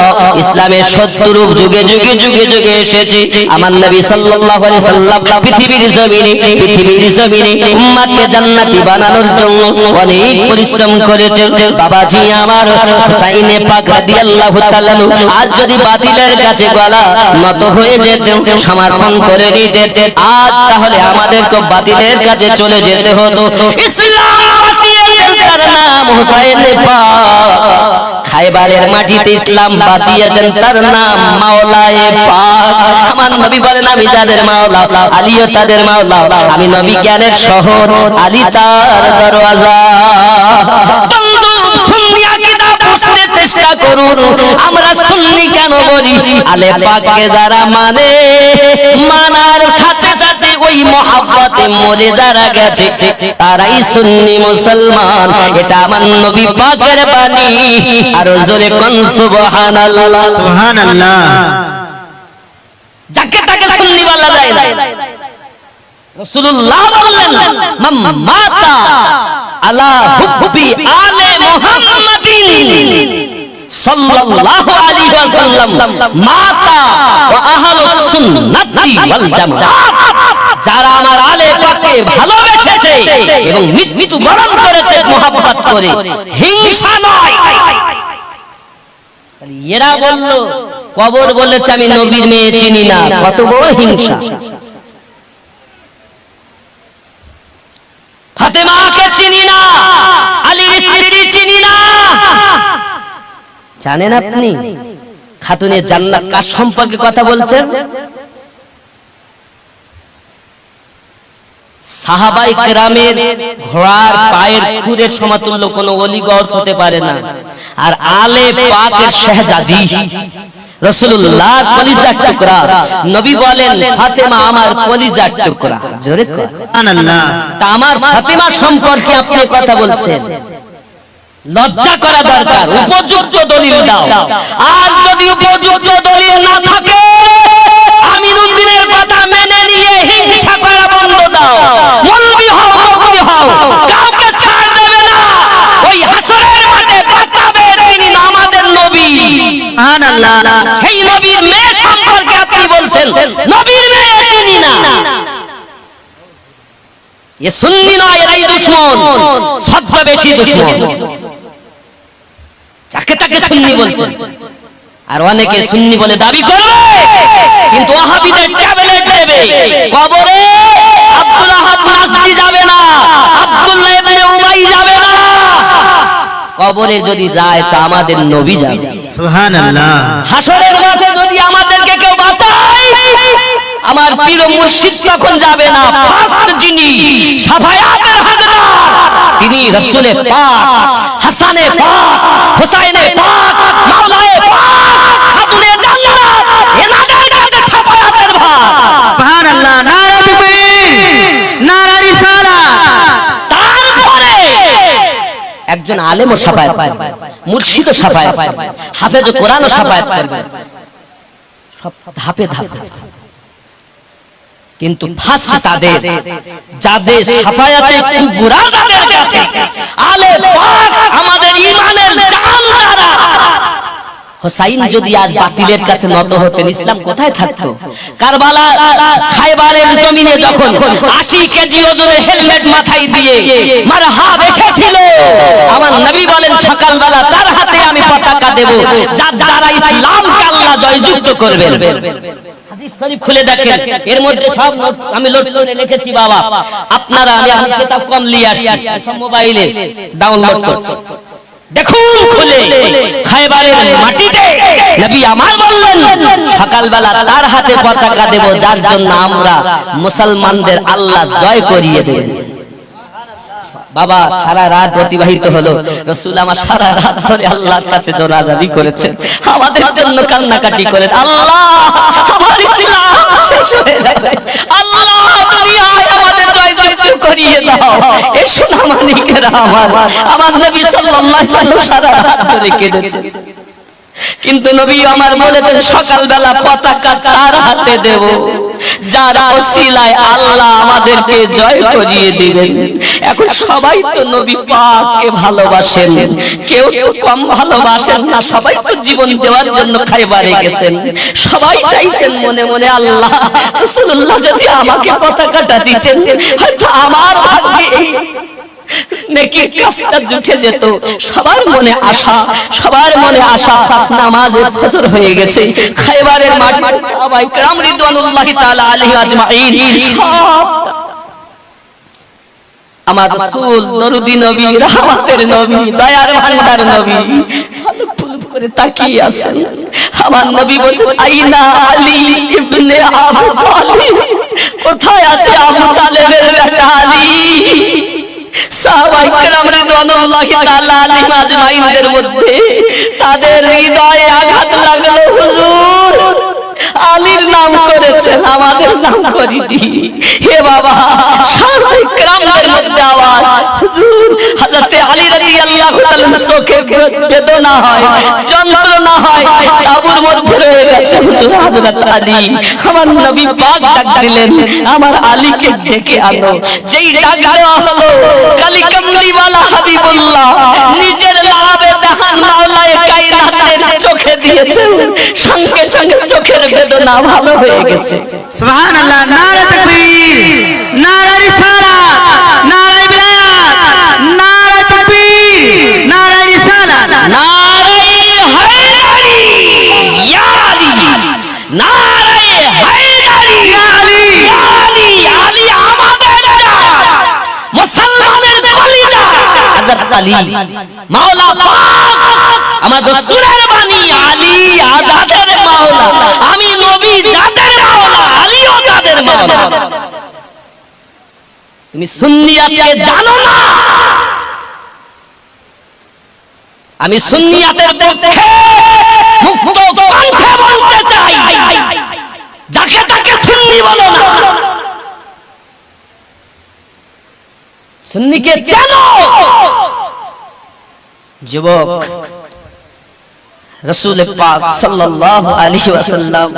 ইসলামের সত্য রূপ যুগে যুগে যুগে যুগে এসেছে। আমার নবী সাল্লাল্লাহু আলাইহি সাল্লাম পৃথিবীর জমিনে উম্মতকে জান্নাতি বানানোর জন্য অনেক পরিশ্রম করেছেন। বাবাজি আমার হুসাইন পাক রাদিয়াল্লাহু তাআলা আজ যদি বাতিলের কাছে গলা নত হয়ে যেতেন, সমর্পণ করে দিতেন, আজ তাহলে আমাদেরকে বাতিলের কাছে চলে যেতে হতো। ইসলাম বাঁচিয়েছেন তার নাম হুসাইন পাক। খায়বারের মাটিতে ইসলাম বাঁচিয়েছেন তার নাম মাওলায়ে পাক। আমার নবী বলেন আমি যাদের মাওলা আলীও তাদের মাওলা। আমি নবী জ্ঞানের শহর, আলী তার দরওয়াজা। বন্ধু সুন্নি আকীদা বুঝতে চেষ্টা করুন। আমরা সুন্নি কেন বলি? আলে পাককে যারা মানে, মানার সাথে সাথে ওই মহব্বতে মরে যারা গেছে তারাই সুন্নি মুসলমান। এটা আমার নবী পাকের বাণী। আর জোরে কোন সুবহানাল্লাহ। সুবহানাল্লাহ। যাকে তাকে সুন্নি বলা যায় না। রাসূলুল্লাহ বললেন মান মাতা আলা হুব্বি আলে মুহাম্মাদিন সাল্লাল্লাহু আলাইহি ওয়াসাল্লাম মাতা ওয়া আহলুস সুন্নাতি ওয়াল জামাআত, যারা আমার আলে পাককে ভালোবেসেছে এবং মৃত্যুবরণ করেছে মুহাব্বত করে, হিংসা নয়। এরা বলল, কবর বলেছে আমি নবীর মেয়ে চিনি না, কত বড় হিংসা। ফাতেমাকে চিনি না, আলীর স্ত্রী চিনি না। জানেন আপনি খাতুনে জান্নাত কার সম্পর্কে কথা বলছেন? সাহাবায়ে কেরামের ঘোড়ার পায়ের খুরের সমতুল্য কোনো ওলি গস হতে পারে না। আর আলে পাকের শাহজাদি রাসূলুল্লাহ কলিজার টুকরা, নবী বলেন ফাতেমা আমার কলিজার টুকরা। জোরে সুবহানাল্লাহ। তা আমার ফাতেমা সম্পর্কে আপনি কথা বলছেন, লজ্জা করা দরকার। উপযুক্ত দলিল দাও। আর যদি উপযুক্ত দলিল না থাকে, আমিনুদ্দিনের কথা মেনে নিয়ে হিংসা করা বন্ধ দাও। মৌলবি হও, মুফতি হও, কাউকে ছাড় দেবে না। ওই হাসরের মাঠে বাঁচাবে তিনি আমাদের নবী। সুবহানাল্লাহ। সেই নবীর মেয়ে সম্পর্কে আপনি বলছেন নবীর মেয়ে চিনি না। এ সুন্নি নয়, এরাই দুশমন, ছদ্মবেশী দুশমন। যাকে তাকে সুন্নি বলছেন, আর অনেকে সুন্নি বলে দাবি করবে, কিন্তু ওয়াহাবিদের ট্যাবলেট দেবে। কবরে আব্দুল আহাদ নাজরি যাবে না, আব্দুল্লাহ ইবনে উবাই যাবে না। কবরে যদি যায় তা আমাদের নবী যাবে। সুবহানাল্লাহ। হাসরের মাঠে যদি আমাদেরকে কেউ বাঁচায়, আমার পীর মুর্শিদ তখন যাবে না। ফার্স্ট যিনি শাফায়াতের হকদার তিনি রাসূলে পাক, হাসানে পাক, হুসাইনে পাক, মাওলায়ে পাক, খাতুনে জান্নাত, এনাদের কাছে শাফায়াতের ভার। সুবহানাল্লাহ। নারা তাকবীর, নারা রিসালাত। তারপরে একজন আলেমও শাফায়াত পাবে, মুর্শিদও শাফায়াত পাবে, হাফেজ কোরআনও শাফায়াত পাবে, সব ধাপে ধাপে। কিন্তু ফার্স্ট তাদের, যাদের শাফায়াতে কুবরা তাদের কাছে, আলে পাক আমাদের ঈমানের জানদারা। হুসাইন যদি আজ বাতিলের কাছে নত হতেন, ইসলাম কোথায় থাকতো? কারবালা খায়বারের জমিনে যখন 80 কেজি ওজনের হেলমেট মাথায় দিয়ে মারহাব এসেছিল, আমার নবী বলেন সকালবেলা তার হাতে আমি পতাকা দেব, যার দ্বারা ইসলামকে আল্লাহ জয়যুক্ত করবেন। হাদিস শরীফ খুলে দেখেন, এর মধ্যে সব নোট আমি নোট করে লিখেছি বাবা। আপনারা, আমি কিতাব কম নিয়ে আসি, সব মোবাইলে ডাউনলোড করছি, দেখুন খুলে। খায়বারের মাটিতে নবী আমার বললেন সকালবেলা তার হাতে পতাকা দেব, যার জন্য আমরা মুসলমানদের আল্লাহ জয় করিয়ে দেবেন। বাবা সারা রাত অতিবাহিত হলো, রাসূল আমার সারা রাত ধরে আল্লাহর কাছে দোয়াদাবি করেছেন, আমাদের জন্য কান্নাকাটি করেন, আল্লাহ আমার ইসলাম শেষ হয়ে যাবে, আল্লাহ দুনিয়ায় আমাদের জয়যুক্ত করিয়ে দাও। এই সোনামানিকেরা আমার নবী সাল্লাল্লাহু আলাইহি ওয়াসাল্লাম সারা রাত ধরে কেঁদেছেন। কিন্তু নবী আমার বলেছেন সকালবেলা পতাকা তার হাতে দেব, যার ওসিলায় আল্লাহ আমাদেরকে জয় করিয়ে দিবেন। এখন সবাই তো নবী পাককে ভালোবাসেন, কেউ তো কম ভালোবাসেন না। সবাই তো জীবন দেওয়ার জন্য খায়বারে গেছেন, সবাই চাইছেন মনে মনে আল্লাহ রাসূলুল্লাহ যদি আমাকে পতাকাটা দিতেন, হয়তো আমার ভাগ্যে নেকির কাজটা জুটে যেত। সবার মনে আশা, সবার মনে আশা। নামাজে ফজর হয়ে গেছে, খায়বারের মাঠ, সাহাবায়ে কেরাম রিদওয়ানুল্লাহি তাআলা আলাইহিম আজমাইন, আমার রাসূল দরুদি নবী, রাহমাতের নবী, দয়ার ভান্ডার নবী ফুল করে তাকিয়ে আছেন। আমার নবী বলেন আইনা আলী ইবনে আবু তালিব, কোথায় আছে আবু তালেবের বেটা আলী? সাহাবায়ে কেরাম রিদওয়ানুল্লাহি তাআলা আলাইহিম আজমাইনদের মধ্যে তাদের হৃদয়ে আঘাত লাগলো, হুজুর আলীর নাম করেছেন, আমাদের নাম করিনি। হে বাবা, সাহাবায়ে কেরামদের মধ্যে আওয়াজ, হুজুর হযরতে আলী রাদিয়াল্লাহু তাআলা চোখে বেদনা হয়, যন্ত্রণা হয়, তাবুর মধ্যে রয়ে গেছে। হুজুর হযরত আলী, আমার নবী পাক ডাক দিলেন, আমার আলীকে ডেকে আনো। যেই ডাক দেওয়া হলো, কালি কামলিওয়ালা হাবিবুল্লাহ নিজের লাভে দেখান মাওলায়ে কায়নাতের চোখে দিয়েছেন, সঙ্গে সঙ্গে চোখের বেদনা ভালো হয়ে গেছে। সুবহানাল্লাহ। নারে তাকবীর, নারে রিসালাত, নারে বিলায়াত, নারে তাকবীর, নারে রিসালাত, নারে হায়দারি ইয়া আলী, নারে হায়দারি ইয়া আলী, ইয়া আলী, আলী আমাদের জান, মুসলমানের কলিজা। হযরত আলী মাওলা পাক আমার রাসূলের বাণী, আলী আজাদের মাওলা, আমি নবী যাদের মাওলা, আলীও তাদের মাওলা। তুমি সুন্নিয়াতকে জানো না? আমি সুন্নিয়াতের পক্ষে মুক্ত কণ্ঠে বলতে চাই, যাকে তাকে সুন্নি বলো না। সুন্নিকে জানো। যুবক, রাসূল পাক সাল্লাল্লাহু আলাইহি ওয়াসাল্লাম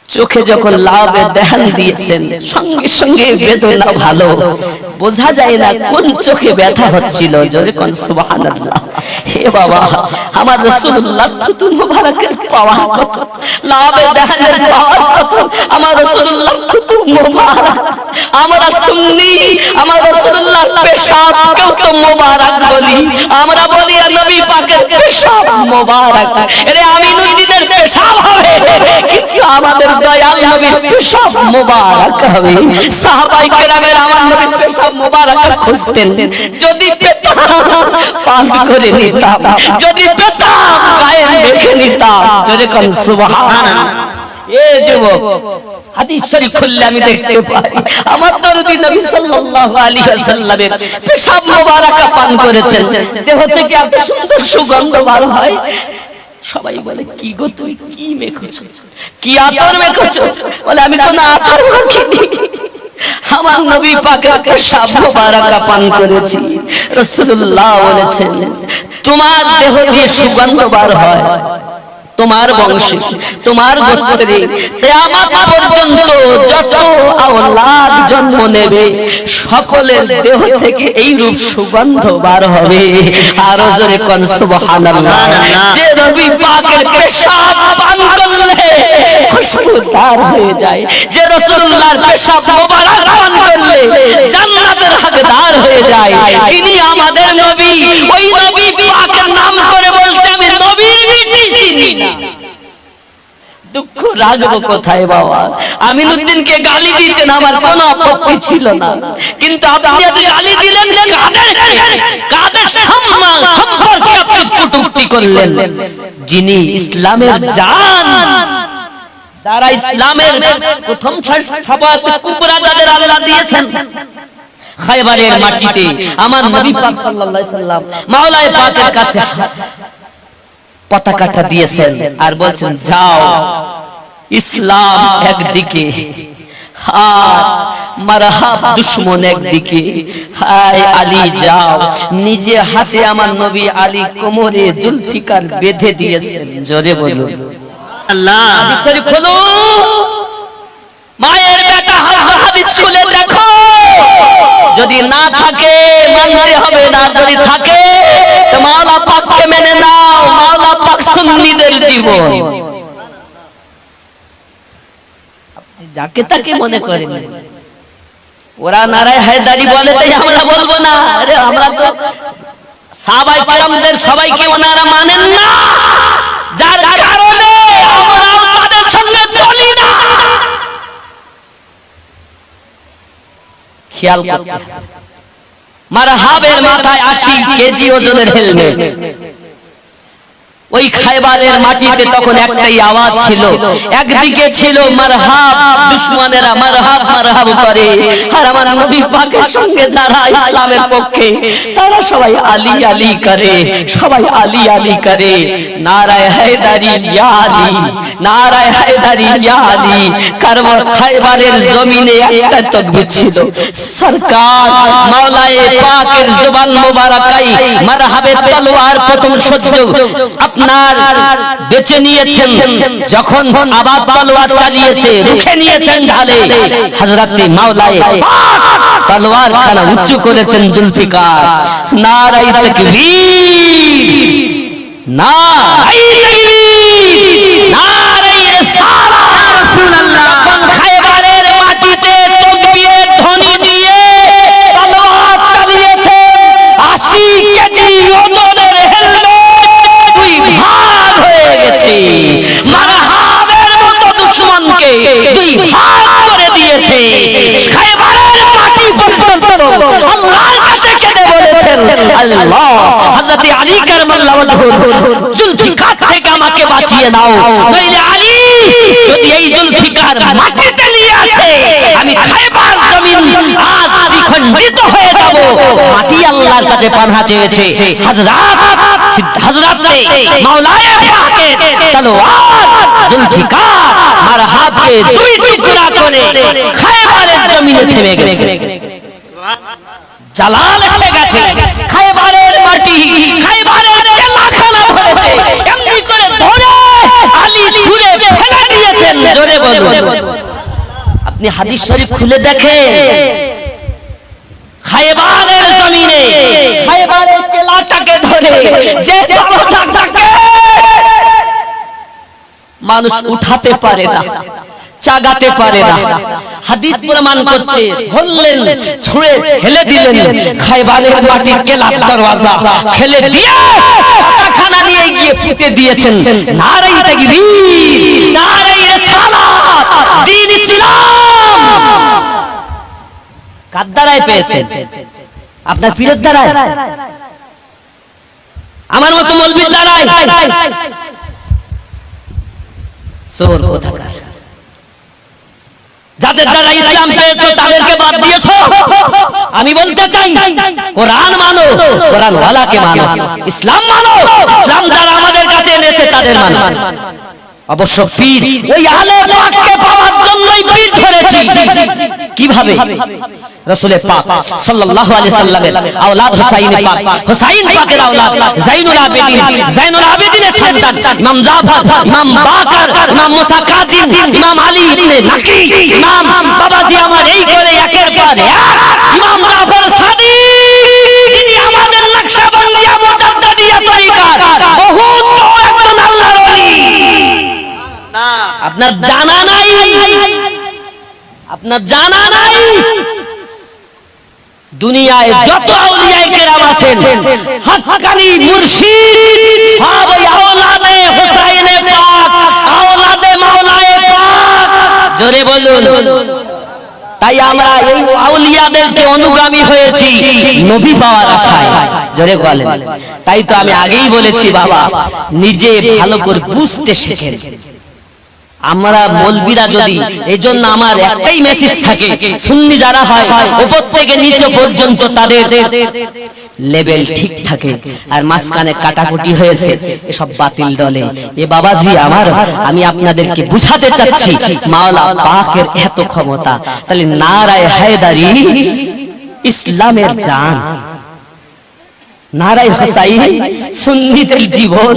চোখে যখন লাভে দেহান দিয়েছেন, সঙ্গে সঙ্গে বেদনা ভালো, বোঝা যায় না কোন চোখে ব্যথা হচ্ছিল। জোরে কোন সুবহানাল্লাহ। হে বাবা, আমার রাসূলুল্লাহ থুতু মোবারকের পাওয়ার কত, লাভে দেহানের পাওয়ার কত, আমার রাসূলুল্লাহ থুতু মোবারক। আমরা সুন্নি, আমার রাসূলুল্লাহর পেশাব কেউ তো মোবারক বলি, আমরা বলি নবী পাকের পেশাব মোবারক। আরে আমিনুদ্দিনের পেশাব হবে, কিন্তু আমাদের দয়াল নবীর পেশাব মোবারক হবে। সাহাবায়ে কেরামের আমার নবীর পেশাব মোবারক খুঁজতেন, যদি পেতাম পান করে নিতাম, যদি পেতাম গায়ে মেখে নিতাম। জোরে কোন সুবহানাল্লাহ। এ যুবক, হাদিস শরীফ খুললে আমি দেখতে পাই আমার দরদি নবী সাল্লাল্লাহু আলাইহি ওয়াসাল্লামের পেশাব মোবারক পান করেছেন, দেহ থেকে এত সুন্দর সুগন্ধ বার হয়। সবাই বলে, কি গো তুই কি মেখেছো, কি আতর মেখেছো? বলে, আমি কোন আতর মাখিনি, আমার নবী পাকের পেশাব মোবারক পান করেছি। রাসূলুল্লাহ বলেছেন, তোমার দেহ দিয়ে সুগন্ধ বার হয়, তোমার বংশে, তোমার গোত্রে কিয়ামত পর্যন্ত যত আওলাদ জন্ম নেবে, সকলের দেহ থেকে এই রূপ সুগন্ধ বার হবে। আর জোরে কোন সুবহানাল্লাহ। যে নবী পাকের পেশাব পান করলে খুশবুদার হয়ে যায়, যে রাসূলুল্লাহর পেশাব মোবারক পান করলে জান্নাতের হকদার হয়ে যায়, তিনি আমাদের নবী। ওই নবী পাকের নাম করে বলছে, আমি নবীর বিটি চিনি না। দুঃখ রাখবো কোথায় বাবা? আমিনুদ্দিনকে গালি দিতেন, আমার কোনো আপত্তি ছিল না, কিন্তু আপনি আজ গালি দিলেন কাদের সম্পর্কে আপনি কটূক্তি করলেন? যিনি ইসলামের জান, যারা ইসলামের প্রথম শাফাআত কুবরা যাদের আল্লাহ দিয়েছেন, খায়বারের মাটিতে আমার নবী পাক সাল্লাল্লাহু আলাইহি সাল্লাম মাওলায়ে পাকের কাছে পতাকাটা দিয়েছেন আর বলছেন, যাও ইসলাম একদিকে আর মারহাব দুশমন একদিকে, হায় আলী যাও। নিজে হাতে আমার নবী আলী কোমরে জুলফিকার বেঁধে দিয়েছেন। জোরে বলুন আল্লাহ। শরীফ খোলো, মায়ের বেটা হাদিস খুলে দেখো, যদি না থাকে মানতে হবে না, যদি থাকে তো মাওলা পাককে মেনে নাও। মাওলা পাক সুন্নিদের জীবন, আপনি যাকে তাকে মনে করেন, ওরা নারায়ে হায়দারি বলে তাই আমরা বলবো না। আরে আমরা তো সাহাবায়ে কেরামদের সবাইকে ওনারা মানেন না, যার কারণে আমরা তাদের সঙ্গে চলি না। খেয়াল করতে, মারহাবের মাথায় 80 কেজি ওজনের হেলমেট, ওই খায়বারের মাটিতে তখন একটাই আওয়াজ ছিল, একদিকে ছিল মারহাব, দুশমনেরা মারহাব মারহাব করে, আর আমার নবী পাকের সঙ্গে যারা ইসলামের পক্ষে তারা সবাই আলী আলী করে, সবাই আলী আলী করে। নারায়ে হায়দারি ইয়া আলী, নারায়ে হায়দারি ইয়া আলী। কারবার খায়বারের জমিনে একটা তাকবীর ছিল, সরকার মাওলায়ে পাকের জবান মোবারকাই মারহাবের তলোয়ার প্রথম সহ্য আপনার বেঁচে নিয়েছেন, যখন আবার তলোয়ার চালিয়েছে রুখে নিয়েছেন ঢালে, হযরতে মাওলায়ে পাক তলোয়ার খানা উঁচু করেছেন জুলফিকার। নারায়ে তাকবীর, নারায়ে তাকবীর, নারায়ে রিসালাত। রাসূলুল্লাহ যখন খায়বারের মাটিতে তাকবীরের ধ্বনি দিয়ে তলোয়ার চালিয়েছেন, 80 কেজি ওজনের হেলমেট দুই ভাগ হয়ে গেছে। মারহাবের মতো দুশমনকে দুই ভাগ করে দিয়েছে। খায়বারের মাটি পর্যন্ত আল্লাহর কাছে কেঁদে বলেছেন, আল্লাহ হযরত আলী কারামাল্লাহু ওয়াজহু জুলফিকার থেকে আমাকে বাঁচিয়ে নাও, নইলে আলী যদি এই জুলফিকার মাটিতে নিয়ে আসে আমি খায়বার জমিন আজ দ্বিখণ্ডিত হয়ে যাব। মাটি আল্লাহর কাছে পানাহ চেয়েছে। হযরতে মাওলায়ে পাকের তলোয়ার জুলফিকার মারহাবকে দুই টুকরা করে খায়বারের জমিনে থেমে গেছে। জালাল এসে গেছে। খায়বারের মাটি, খায়বারের কেল্লাখানা ভরেছে, এমনি করে ধরে আলী ছুঁড়ে ফেলে দিয়েছেন। জোরে বলুন। আপনি হাদিস শরীফ খুলে দেখেন, খায়বারের জমিনে খায়বারের কেল্লাটাকে ধরে যে দরজাটাকে মানুষ উঠাতে পারে না, চাগাতে পারে না, হাদিস প্রমাণ করছে, ধরলেন ছুঁড়ে ফেলে দিলেন খায়বারের মাটির কেল্লার দরওয়াজা, ফেলে দিয়ে খানা নিয়ে গিয়ে পুঁতে দিয়েছেন। নারায়ে তাকবীর, নারায়ে রিসালাত, দ্বীন ইসলাম কার দ্বারায় পেয়েছেন? আপনার পীরের দ্বারায়? আমার মতো মৌলবীর দ্বারায়? চোর কোথাকার! যাদের দ্বারা ইসলাম পেয়েছো তাদেরকে বাদ দিয়েছো। আমি বলতে চাই, কোরআন মানো, কোরআন ওয়ালাকে মানো, ইসলাম মানো, ইসলাম যারা আমাদের কাছে এনেছে তাদের মানো। অবশ্য পীর ওই আলে পাককে পাওয়ার জন্যই পীর ধরেছি। কিভাবে? রাসূল পাক সাল্লাল্লাহু আলাইহি সাল্লামের আওলাদ হুসাইন পাক, হুসাইন পাকের আওলাদ জাইনুল আবেদিন, জাইনুল আবেদিনের সন্তান ইমাম জাফর, ইমাম বাকর, ইমাম মুসা কাযিম, ইমাম আলী ইবনে নাকি, ইমাম বাবাজি আমার এই করে একের পর এক ইমাম জাফর সাদিক, যিনি আমাদের নকশবন্দিয়া মুজাদ্দিদিয়া তরিকার বহুত বড় একজন আল্লাহর ওলি। আপনার জানা নাই, আপনার জানা নাই, দুনিয়ায় যত আউলিয়ায়ে কেরাম আছেন হক্কানি মুর্শিদ সব ওই আওলাদে হুসাইনে পাক, আওলাদে মাওলায়ে পাক। জোরে বলুন। তাই আমরা এই আউলিয়াদেরকে অনুগামী হয়েছি নবী পাওয়ার আশায়। জোরে বলেন। তাই তো আমি আগেই বলেছি, বাবা নিজে ভালো করে বুঝতে শেখেন। আমরা মৌলবীরা যদি, এই জন্য আমার একটাই মেসেজ থাকে, সুন্নি যারা হয় উপর থেকে নিচে পর্যন্ত তাদের লেভেল ঠিক থাকে, আর মাঝখানে কাটাকুটি হয়েছে এসব বাতিল দলে। এ বাবাজি আমার, আমি আপনাদেরকে বুঝাতে চাচ্ছি মাওলা পাকের এত ক্ষমতা। তাহলে নারায়ে হায়দারি ইসলামের জান, নারায়ে হুসাইন সুন্নিদের জীবন,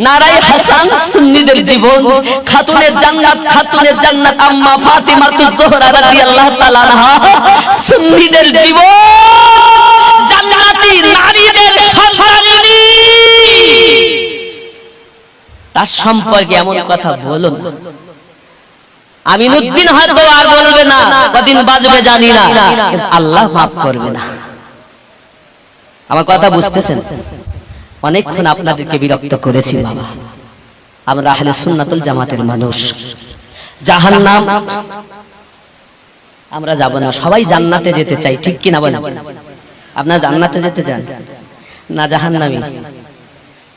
নারায়ে হাসান সুন্নিদের জীবন, খাতুনের জান্নাত, খাতুনের জান্নাত আম্মা ফাতিমাতুজ জোহরা রাদিয়াল্লাহু তাআলা আনহা সুন্নিদের জীবন, জান্নাতি নারীদের সন্তানিনী। তার সম্পর্কে এমন কথা বলুন, আমিনুদ্দিন হয়তো আর বলবে না, কদিন বাজবে জানি না, কিন্তু আল্লাহ মাফ করবে না। আমার কথা বুঝতেছেন? অনেকক্ষণ আপনাদেরকে বিরক্ত করেছি বাবা। আমরা আহলে সুন্নাতুল জামাতের মানুষ। জাহান্নাম আমরা যাব না, সবাই জান্নাতে যেতে চাই, ঠিক কি না বলেন? আপনারা জান্নাতে যেতে চান না জাহান্নামে?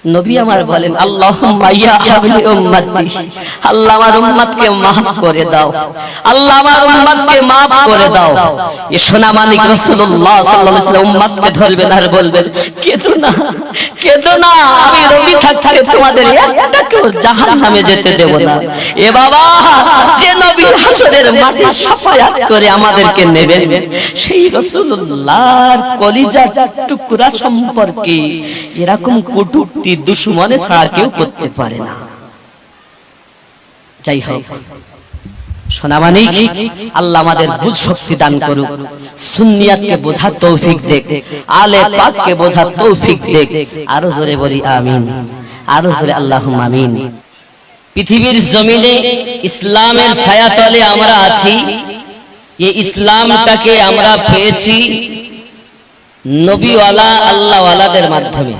নবী আমার বলেন আল্লাহুম্মা ইয়া হাবলি উম্মতি, আল্লাহ আমার উম্মতকে maaf করে দাও, আল্লাহ আমার উম্মতকে maaf করে দাও। এ সোনা মানিক রাসূলুল্লাহ সাল্লাল্লাহু আলাইহি ওয়াসাল্লাম উম্মতকে ধরবেন আর বলবেন কেঁদো না, কেঁদো না, আমি নবী থাকতে তোমাদের একটাকেও জাহান্নামে যেতে দেব না। এ বাবা, যে নবী হাসরের মাঠে শাফায়াত করে আমাদেরকে নেবেন, সেই রাসূলুল্লাহর কলিজার টুকরা সম্পর্কে এরকম কটূক্তি দুশমনে ছাড়া কেউ করতে পারে না। যাই হোক সোনামানিক, আল্লাহ আমাদের বুঝ শক্তি দান করুক, সুন্নিয়াতকে বোঝার তৌফিক দেখ, আলে পাককে বোঝার তৌফিক দেখ। আরো জোরে বলি আমিন, আরো জোরে আল্লাহুম্মা আমিন। পৃথিবীর জমিনে ইসলামের ছায়াতলে আমরা আছি। এই ইসলামটাকে আমরা পেয়েছি নবীওয়ালা আল্লাহওয়ালাদের মাধ্যমে।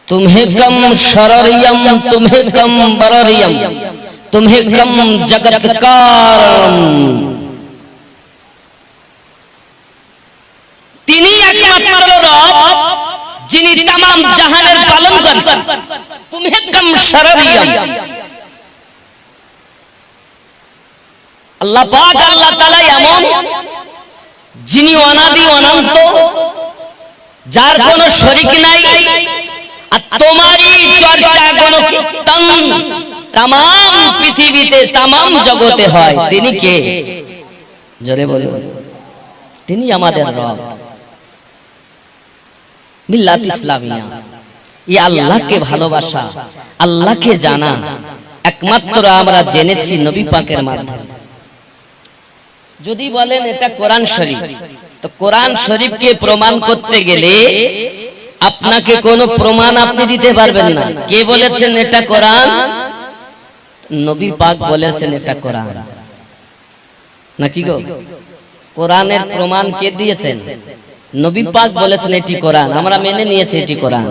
तुम्हें कम शररियम तुम्हें कम बररियम तुम्हें कम जगतकारम। তিনি একমাত্র রব যিনি तमाम জাহানের পালন করেন। तुम्हें कम शररियम, আল্লাহ পাক আল্লাহ তাআলা এমন যিনি অনাদি অনন্ত, যার কোনো শরীক নাই। আর তোমারই চর্চা কোনো কীর্তন তাম পৃথিবীতে তাম জগতে হয়। তিনি কে? জোরে বলুন। তিনি আমাদের রব। মিল্লাত ইসলামিয়া, এই আল্লাহকে ভালোবাসা, আল্লাহকে জানা একমাত্র আমরা জেনেছি নবী পাকের মাধ্যমে। যদি বলেন এটা কোরআন শরীফ, তো কোরআন শরীফকে প্রমাণ করতে গেলে আপনাকে কোনো প্রমাণ আপনি দিতে পারবেন না। কে বলেছেন এটা কোরআন? নবী পাক বলেছেন এটা কোরআন, নাকি গো? কোরআনের প্রমাণ কে দিয়েছেন? নবী পাক বলেছেন এটি কোরআন, আমরা মেনে নিয়েছি এটি কোরআন।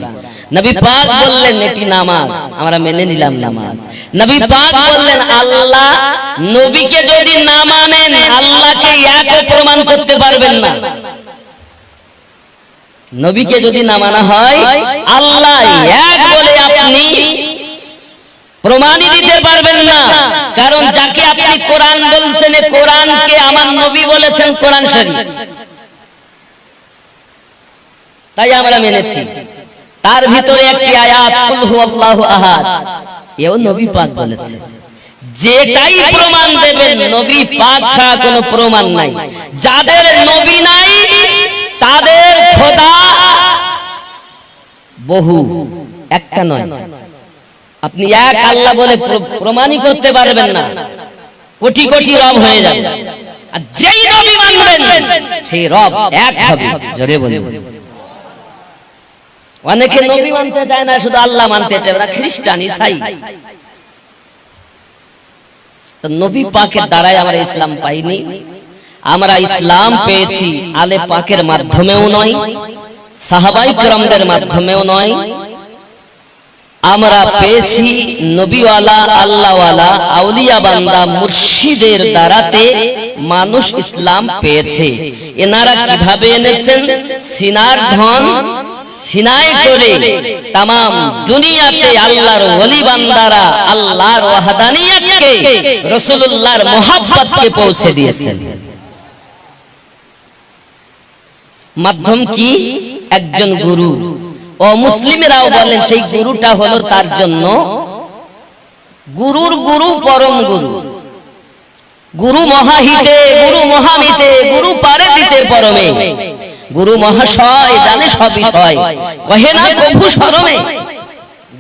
নবী পাক বললেন এটি নামাজ, আমরা মেনে নিলাম নামাজ। নবী পাক বললেন আল্লাহ, নবীকে যদি না মানেন আল্লাহকে একও প্রমাণ করতে পারবেন না। নবীকে যদি না মানা হয় আল্লাহ এক বলে আপনি প্রমাণই দিতে পারবেন না। কারণ যাকে আপনি কোরআন বলছেন, কোরআনকে আমার নবী বলেছেন কোরআন শরীফ, তাই আমরা মেনেছি। তার ভিতরে একটি আয়াত কুল হুয়াল্লাহু আহাদ, এও নবী পাক বলেছে। যেটাই প্রমাণ দেবেন নবী পাক ছাড়া কোনো প্রমাণ নাই। যাদের নবী নাই তাদের খোদা বহু, একটা নয়। আপনি এক আল্লাহ বলে প্রমাণই করতে পারবেন না, কোটি কোটি রব হয়ে যাবে। আর যেই নবী মানবেন সেই রব এক হবে। জোরে বলুন। অনেকে নবী মানতে চায় না, শুধু আল্লাহ মানতে চায়, ওরা খ্রিস্টান ঈসাই। তো নবী পাকের দ্বারাই আমরা ইসলাম পাইনি। আমরা ইসলাম পেয়েছি আলে পাকের মাধ্যমেও নয়, সাহাবায়ে কেরামদের মাধ্যমেও নয়। আমরা পেয়েছি নবীওয়ালা আল্লাহওয়ালা আউলিয়া বান্দা মুর্শিদের দ্বারাতে মানুষ ইসলাম পেয়েছে। এনারা কিভাবে এনেছেন? সিনার ধন সিনায় করে তাম দুনিয়াতে আল্লাহর ওলি বান্দারা আল্লাহর ওয়াহদানিয়তকে, রাসূলুল্লাহর মুহাব্বতকে পৌঁছে দিয়েছেন। মাধ্যম কি? একজন গুরু। ও মুসলিমেরাও বলেন সেই গুরুটা হলো তার জন্য গুরুর গুরু পরম গুরু। গুরু মহাহিতে, গুরু মহামিতে, গুরু পারে দিতে পরমে। গুরু মহাশয় জানে সব বিষয়, কহে না কভু শরমে।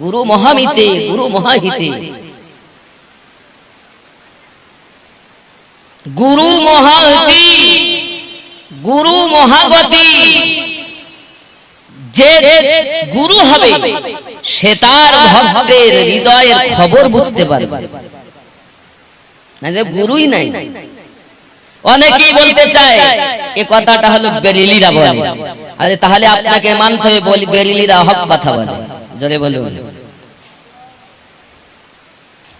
গুরু মহামিতে, গুরু মহাহিতে, গুরু মহাহিতি, গুরু মহাগতি। যে গুরু হবে সে তার ভক্তের হৃদয়ের খবর বুঝতে পারবে, না যে গুরুই নাই। অনেকেই বলতে চায় এ কথাটা হলো বেরেলিরা বলে। আরে তাহলে আপনাকে মানতে হবে বলি বেরেলিরা হক কথা বলে। জোরে বলুন।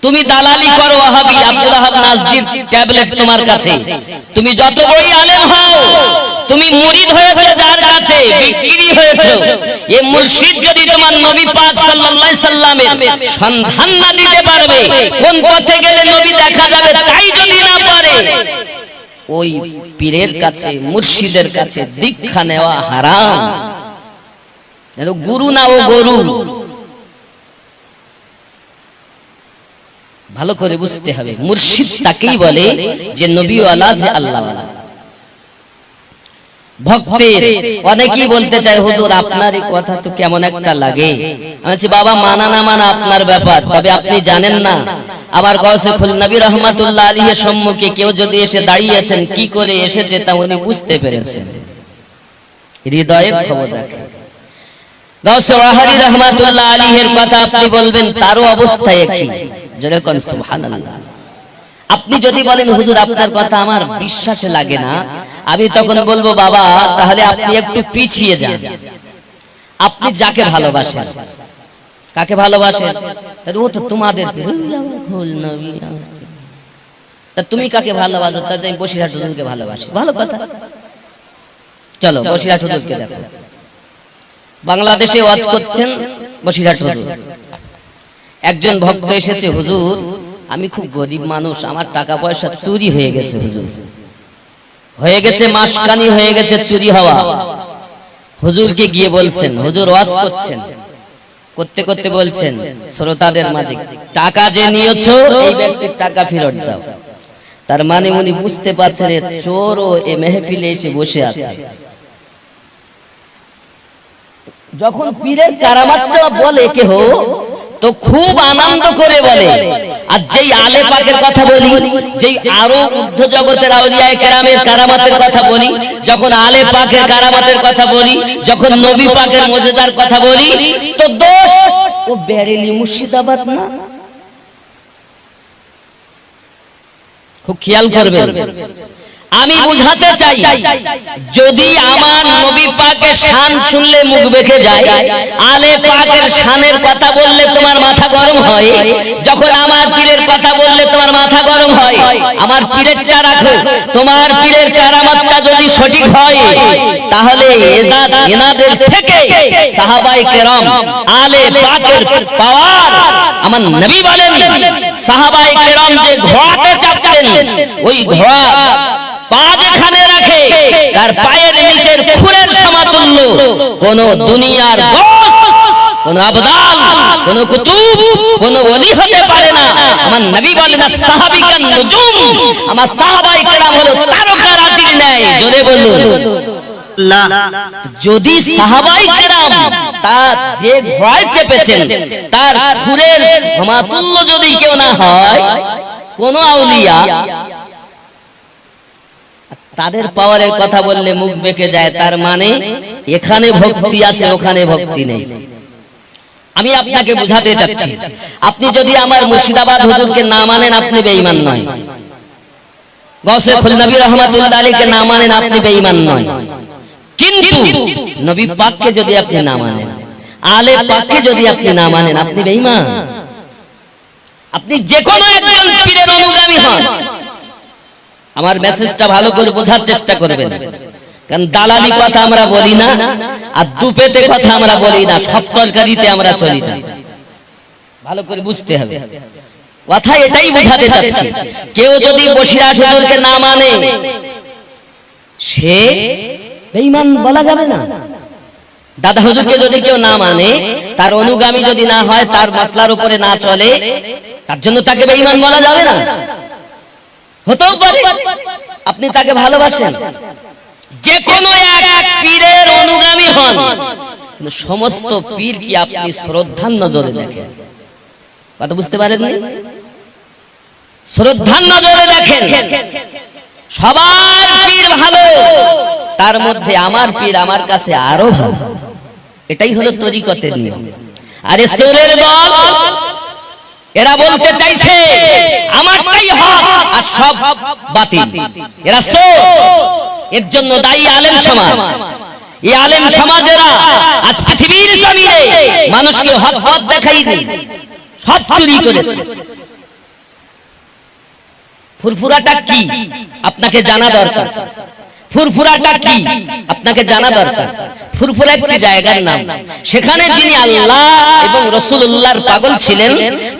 তুমি দালালি করো ওয়াহাবি, আব্দুল ওয়াহাব নাজদীর ট্যাবলেট তোমার কাছে, তুমি যত বড়ই আলেম হও তুমি মুরিদ হয়েছো যার কাছে, বিক্রি হয়েছো। এই মুর্শিদ যদি তোমার নবী পাক সাল্লাল্লাহু আলাইহি সাল্লামের সন্ধান না দিতে পারবে, কোন পথে গেলে নবী দেখা যাবে তাই যদি না পারে, ওই পীরের কাছে, মুর্শিদের কাছে দীক্ষা নেওয়া হারাম। গুরু না ও গরু, ভালো করে বুঝতে হবে। মুর্শিদ তাকেই বলে যে নবীওয়ালা, যে আল্লাহওয়ালা। ভক্তের অনেকেই বলতে চায় হুজুর আপনার এই কথা তো কেমন একটা লাগে। আমি বলছি বাবা মানা না মানা আপনার ব্যাপার, তবে আপনি জানেন না আমার গাউসে খুল নবী রহমাতুল্লাহ আলাইহির সম্মুখে কেউ যদি এসে দাঁড়িয়েছেন, কি করে এসেছে তা উনি বুঝতে পেরেছেন, হৃদয়ের খবর রাখে। গাউসে ওয়াহারি রহমাতুল্লাহ আলাইহির কথা আপনি বলবেন, তারও অবস্থা একই। যেরকম সুবহানাল্লাহ। আপনি যদি বলেন হুজুর আপনার কথা আমার বিশ্বাসে লাগে না, আমি তখন বলবো বাবা তাহলে আপনি একটু পিছিয়ে যান। আপনি যাকে ভালোবাসেন, কাকে ভালোবাসেন? ও তো তোমাদের, তা তুমি কাকে ভালোবাসো? তা যাই বসিরহাট হুজুরকে ভালোবাসি। ভালো কথা, চলো বসিরহাট হুজুরকে দেখো। বাংলাদেশে ওয়াজ করছেন বসিরহাট হুজুর। একজন ভক্ত এসেছে, হুজুর আমি খুব গরিব মানুষ, আমার টাকা পয়সা চুরি হয়ে গেছে হুজুর, হয়ে গেছে মাসখানি হয়ে গেছে চুরি হওয়া। হুজুরকে গিয়ে বলছেন, হুজুর ওয়াজ করছেন, করতে করতে বলছেন শ্রোতাদের মাঝে, টাকা যে নিয়েছো এই ব্যক্তির টাকা ফেরত দাও। তার মানে উনি বুঝতে পারছেন চোরও এই মেহফিলে এসে বসে আছে। যখন পীরের কারামাতটা বলে কেহ তো খুব আনন্দ করে বলে, আর যেই আলে পাকের কথা বলি, যেই আরো ঊর্ধ্ব জগতের আউলিয়ায়ে কেরামের কারামাতের কথা বলি, যখন আলে পাকের কারামাতের কথা বলি, যখন নবী পাকের মুজিজার কথা বলি, তো দোষ ও বেরেলি মুর্শিদাবাদ না। খুব খেয়াল করবেন। আমি বুঝাতে চাই, যদি আমার নবী পাকের শান শুনলে মুখ বেঁকে যায়, আলে পাকের শানের কথা বললে তোমার মাথা গরম হয়, যখন আমার পীরের কথা বললে তোমার মাথা গরম হয়, আমার পীরেরটা রাখো। তোমার পীরের কারামাতটা যদি সঠিক হয়, তাহলে এনাদের থেকে সাহাবায়ে কেরাম, আলে পাকের পাওয়ার। আমার নবী বলেন সাহাবায়ে কেরাম যে ঘোড়াতে চাপতেন, ওই ঘোড়া পা যেখানে রাখে তার পায়ের নিচের খুরের সমতুল্য কোন দুনিয়ার দোস্ত, কোন আবদাল, কোন কুতুব, কোন ওলি হতে পারে না। আমার নবী বলেন সাহাবিকান নুজুম, আমার সাহাবায়ে কেরাম হলো তারকারাজির ন্যায়। জোরে বলুন আল্লাহ। যদি সাহাবায়ে কেরাম তার যে ঘোড়ায় চেপেছেন তার খুরের সমতুল্য যদি কেউ না হয়, কোন আউলিয়া, তাদের পাওয়ারের কথা বললে মুখ বেঁকে যায়, তার মানে এখানে ভক্তি আছে ওখানে ভক্তি নেই। আমি আপনাকে বুঝাতে চাচ্ছি, আপনি যদি আমার মুর্শিদাবাদ হুজুরকে না মানেন আপনি বেঈমান নয়, গাউসে খুল নবী রহমাতুল্লাহ আলাইহিকে না মানেন আপনি বেঈমান নয়। কিন্তু নবী পাককে যদি আপনি না মানেন, আলে পাককে যদি আপনি না মানেন, আপনি বেঈমান। আপনি যে কোনো একজন পীরের অনুগামী হন। আমার মেসেজটা ভালো করে বোঝার চেষ্টা করবেন, কারণ দালালি কথা আমরা বলি না, আর দুপেতে কথা আমরা বলি না, সব তরকারিতে আমরা চলি না। ভালো করে বুঝতে হবে কথা, এটাই বোঝাতে চাচ্ছি। কেউ যদি বসিরহাট হুজুরকে না মানে সে বেঈমান বলা যাবে না। দাদা হুজুরকে যদি কেউ না মানে, তার অনুগামী যদি না হয়, তার মাসলার উপরে না চলে, তার জন্য তাকে বেঈমান বলা যাবে না। হতেও পারে আপনি তাকে ভালোবাসেন, যে কোনো এক পীরের অনুগামী হন, কিন্তু সমস্ত পীর কি আপনি শ্রদ্ধার নজরে দেখেন? কথা বুঝতে পারেননি? শ্রদ্ধার নজরে দেখেন। সবার পীর ভালো, তার মধ্যে আমার পীর আমার কাছে আরো ভালো। এটাই হলো তরিকতের নিয়ম। আরে চোরের দল, এরা বলতে চাইছে আমারটাই হক আর সব বাতিল, এরা চোর। এর জন্য দায়ী আলেম সমাজ। এই আলেম সমাজেরা আজ পৃথিবীর জমিনে মানুষকে হক হক দেখাইনি, সব চুরি করেছে। ফুরফুরাটা কি আপনাকে জানা দরকার। ফুরফুরাটা কি আপনাকে জানা দরকার। ফুরফুরা একটি জায়গার নাম, সেখানে যিনি আল্লাহ এবং রাসূলুল্লাহর পাগল ছিলেন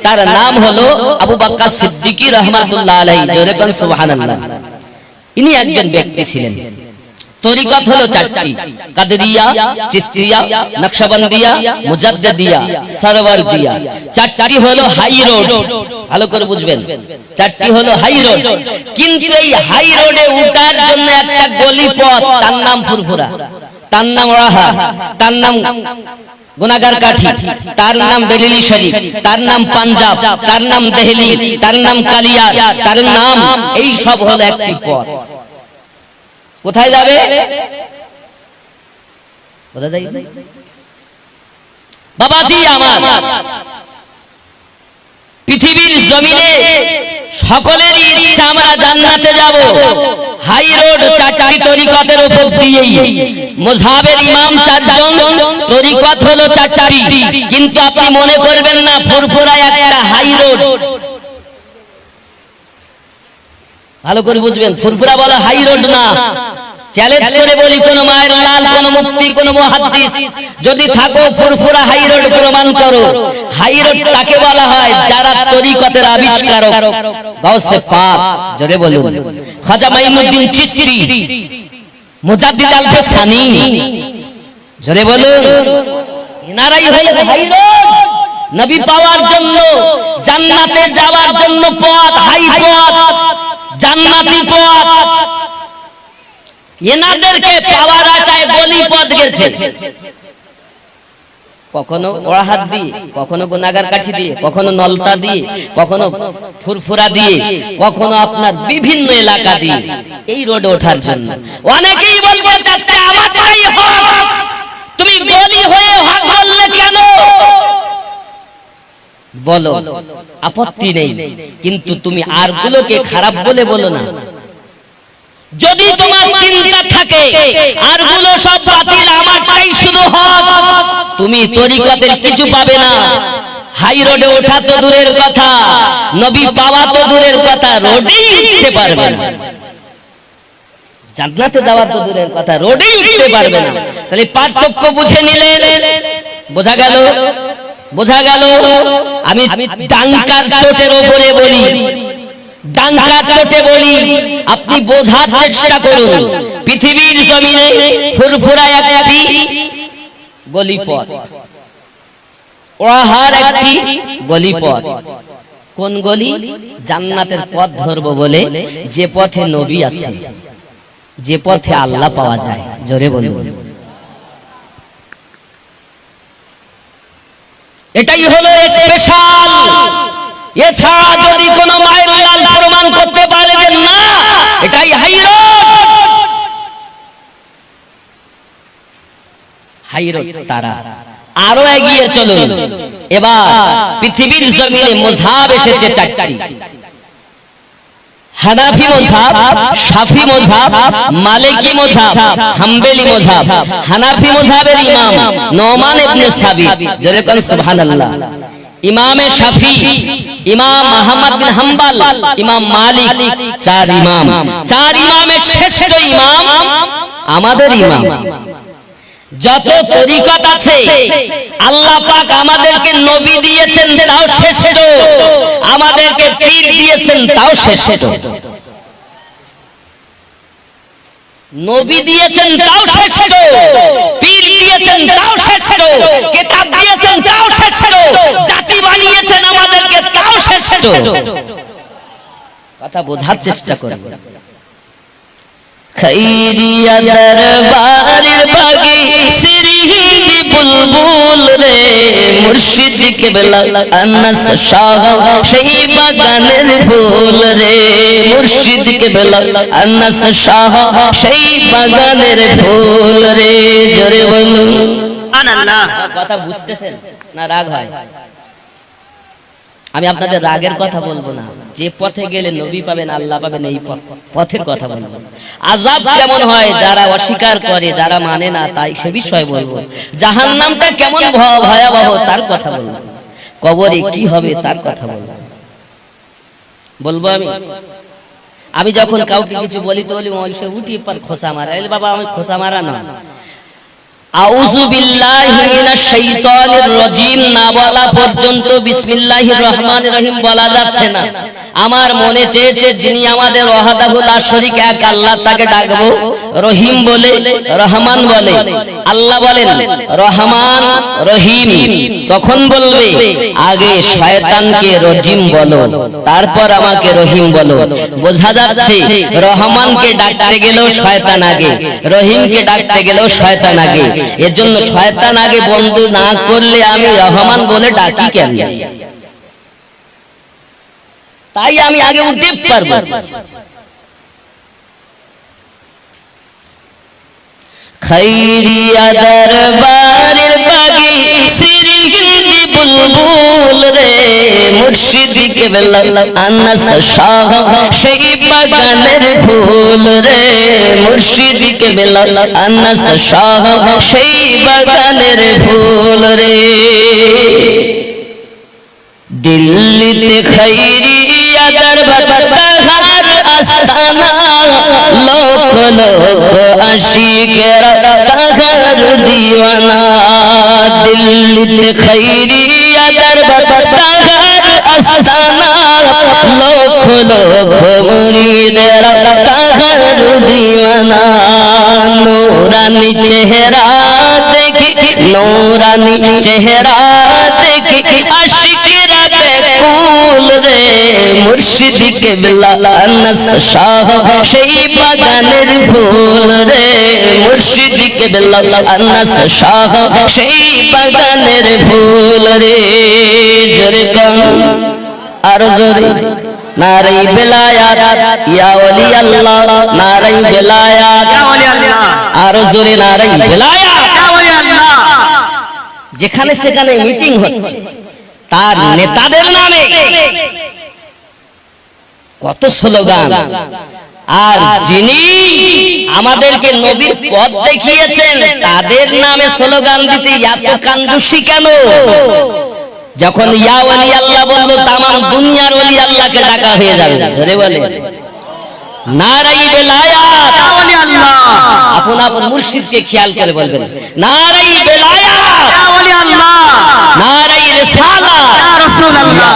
তার নাম হলো আবু বকর সিদ্দিকী রাহমাতুল্লাহ আলাইহি, জোরে বলেন সুবহানাল্লাহ। ইনি একজন ব্যক্তি ছিলেন। তরিকত হলো চারটি, কাদরিয়া, চিশতিয়া, নকশবন্দিয়া, মুজাদ্দিদিয়া, সরওয়ারদিয়া। চারটি হলো হাই রোড, ভালো করে বুঝবেন, চারটি হলো হাই রোড। কিন্তু এই হাই রোডে ওঠার জন্য একটা গলি পথ, তার নাম ফুরফুরা, তার নাম রাহা, তার নাম গুনাগার কাঠি, তার নাম বেরেলি শরীফ, তার নাম পাঞ্জাব, তার নাম দিল্লি, তার নাম কালিয়া, তার নাম, এই সব হলো একটি পথ। কোথায় যাবে? কোথায় যাই বাবাজি আমার, পৃথিবীর জমিনে সকলেরই ইচ্ছা আমরা জান্নাতে যাব। হাই রোড চারটি তরিকতের উপর দিয়েই, মুযহাবের ইমাম চারজন, তরিকত হলো চারটি। কিন্তু আপনি মনে করবেন না ফুরফুরা একটা হাই রোড, ভালো করে বুঝবেন, ফুরফুরা বলা হাই রোড না। চ্যালেঞ্জ করে বলি, কোন মায়ের লাল, কোন মুফতি, কোন মুহাদ্দিস যদি থাকো ফুরফুরা হাই রোড প্রমাণ করো। হাই রোড তাকে বলা হয় যারা তরিকতের আবিষ্কারক, গাউসে পাক, জোরে বলুন, খাজা মাইনুদ্দিন চিশতি, মুজাদ্দিদ আলফে সানি, জোরে বলুন, এনারাই হলো হাই রোড। নবী পাওয়ার জন্য, জান্নাতে যাওয়ার জন্য পথ, হাই পথ, জান্নাতি পথ। এনাদেরকে পাওয়ার আশায় গলি পথ গেছে, কখনো ওড়াহাত দিয়ে, কখনো গুনাগার কাঠি দিয়ে, কখনো নলতা দিয়ে, কখনো ফুরফুরা দিয়ে, কখনো আপনার বিভিন্ন এলাকা দিয়ে এই রোডে ওঠার জন্য। অনেকেই বলবে যাচ্ছে আমারটাই হক, তুমি গলি হয়ে হক বললে কেন? বলো, আপত্তি নেই, কিন্তু তুমি আর গুলোকে খারাপ বলে বলো না। যদি তোমার চিন্তা থাকে আর গুলো সব বাতিল, আমারটাই শুধু হক, তুমি তরিকতের কিছু পাবে না। হাই রোডে ওঠা তো দূরের কথা, নবী পাওয়া তো দূরের কথা, রোডেই উঠতে পারবে না। জান্নাতে যাওয়া তো দূরের কথা, রোডেই উঠতে পারবে না। তাহলে পার্থক্য বুঝে নিলেন, বোঝা গেল? বোঝা গেল? আমি ডাঙ্কার চোটের উপরে বলি, ডাঙ্কার চোটে বলি, আপনি বোঝার চেষ্টা করুন। পৃথিবীর জমিনে ফুরফুরা একটি গলিপথ, ওয়াহার একটি গলিপথ। কোন গলি? জান্নাতের পথ ধরবো বলে, যে পথে নবী আছে, যে পথে আল্লাহ পাওয়া যায়, জোরে বলুন। এটাই হলো স্পেশাল। এছাড়া যদি কোন মায়ের লাল প্রমাণ করতে পারে যে না এটাই হাই রোড, হাই রোড তারা। আরো এগিয়ে চলুন, এবার পৃথিবীর জমিনে মুযহাব এসেছে চারটি, হানাফি মুযহাব, শাফি মুযহাব, মালিকি মুযহাব, হাম্বলি মুযহাব। হানাফি মুযহাবের ইমাম নোমান ইবনে সাবিত, জোরে বলেন সুবহানাল্লাহ। ইমামে শাফি, ইমাম আহমদ বিন হাম্বল, ইমাম মালিক, চার ইমাম। চার ইমামের শ্রেষ্ঠ ইমাম আমাদের ইমাম। যত তরিকত আছে আল্লাহ পাক আমাদেরকে নবী দিয়েছেন তাও শ্রেষ্ঠ, আমাদেরকে পীর দিয়েছেন তাও শ্রেষ্ঠ। নবী দিয়েছেন তাও শ্রেষ্ঠ, পীর দিয়েছেন তাও শ্রেষ্ঠ, কিতাব দিয়েছেন তাও শ্রেষ্ঠ, জাতি বানিয়েছেন আমাদেরকে তাও শ্রেষ্ঠ। কথা বোঝার চেষ্টা করুন। খাইরিয়া দরবারের বাগি সিরহিদ বুলবুল রে, মুর্শিদ কেবলা আনাস শাহ সেই বাগানের ফুল রে, মুর্শিদ কেবলা আনাস শাহ সেই বাগানের ফুল রে, জোরে বলুন সুবহানাল্লাহ। কথা বুঝতেছেন না? রাগ হয়? আমি আপনাদের রাগের কথা বলবো না, যে পথে গেলে নবী পাবেন, আল্লাহ পাবেন, এই পথের কথা বলবো। আযাব কেমন হয় যারা অস্বীকার করে, যারা মানে না, তাই সে বিষয় বলবো। জাহান্নামটা কেমন ভয়াবহ তার কথা বলবো, কবরে কি হবে তার কথা বলবো। বলবো আমি আমি যখন কাউকে কিছু বলি তো বলি মৌলভী সাহেব উঠি পর খোসা মারা, এই বাবা আমি খোসা মারা না, আউযু বিল্লাহি মিনাশ শাইতানির রাজিম না বলা পর্যন্ত বিসমিল্লাহির রহমানির রহিম বলা যাচ্ছে না। আমার মনে চেয়েছে যিনি আমাদের ওয়াহদাহু লা শরীক এক আল্লাহ, তাকে ডাকবো রহিম বলে, রহমান বলে। আল্লাহ বলেন রহমান রহিম, তখন বলবে আগে শয়তানকে রজিম বলো, তারপর আমাকে রহিম বলো। বোঝা যাচ্ছে রহমানকে ডাকতে গেলেও শয়তান আগে, রহিমকে ডাকতে গেলেও শয়তান আগে। এর জন্য শয়তান আগে বন্ধ না করলে আমি রহমান বলে ডাকি কেন? তাই আমি আগে উঠতে পারবো। খাইরিয়া দরবারের বাগি সিরহিন্দি বুলবুল রে, মুর্শিদ কেবলা আনাস শাহ সেই বাগানের ফুল রে, মুর্শিদ কেবলা আনাস শাহ সেই বাগানের ফুল রে। দিল্লিতে খাইরিয়া দরবার তাহার আস্তানা, লোক লোক আশিকেরা তাহার দিওয়ানা। দিল্লিতে খাইরিয়া দরবার তাহার আস্তানা, লোক লোক মুরিদেরা তাহার দিওয়ানা। নূরানি চেহারা দেখি, নূরানি চেহারা দেখি আশিকেরা বেকুল রে, মুর্শিদ কেবলা আনাস শাহ সেই বাগানের ফুল রে, মুর্শিদ কেবলা আনাস শাহ সেই বাগানের ফুল রে। জোরে কোন আর জোরে নারে বেলায়াত ইয়া ওলি আল্লাহ, নারে বেলায়াত ইয়া ওলি আল্লাহ, আর জোরে নারে বেলায়াত ইয়া ওলি আল্লাহ। যেখানে সেখানে মিটিং হচ্ছে তার নেতাদের নামে কত স্লোগান, আর যিনি আমাদেরকে নবীর পথ দেখিয়েছেন তাদের নামে স্লোগান দিতে এত কাঞ্জুসি কেন? যখন ইয়া ওলি আল্লাহ বললো তামাম দুনিয়ার ওলি আল্লাহকে ডাকা হয়ে যাবে। ধরে বলে নারাই বেলায়াত ইয়া ওলি আল্লাহ, আপন আপন মুর্শিদকে খেয়াল করে বলবেন নারাই বেলায়াত ইয়া ওলি আল্লাহ, নারাই রিসালাত ইয়া রাসূলুল্লাহ,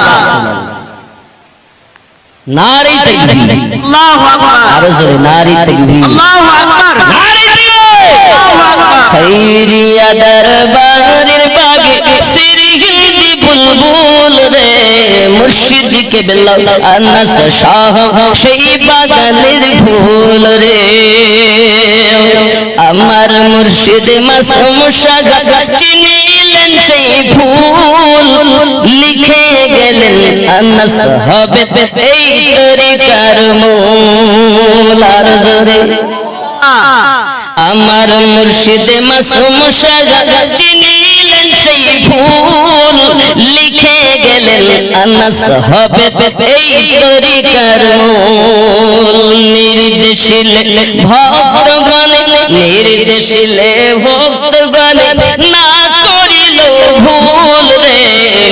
নারে তাকবীর আল্লাহু আকবার, আর জোরে নারে তাকবীর আল্লাহু আকবার, নারে তাকবীর আল্লাহু আকবার। খাইরিয়া দরবারের বাগে সিরহিন্দি বুলবুল রে, মুর্শিদ কেবলা আনাস শাহ সেই বাগানের ফুল রে। আমার মুর্শিদ মাসুম শাহ চিনিলেন সেই ফুল, লিখে গেলেন আনাস হবে এই তরিকার মূল। আর জোরে আমার মুর্শিদ মাসুম শাহ চিনিলেন সেই ফুল, লিখে গেলেন আনাস হবে এই তরিকার মূল। নির্দেশিলে ভক্তগণে, নির্দেশিলে ভক্তগণে না করিল ভুল রে,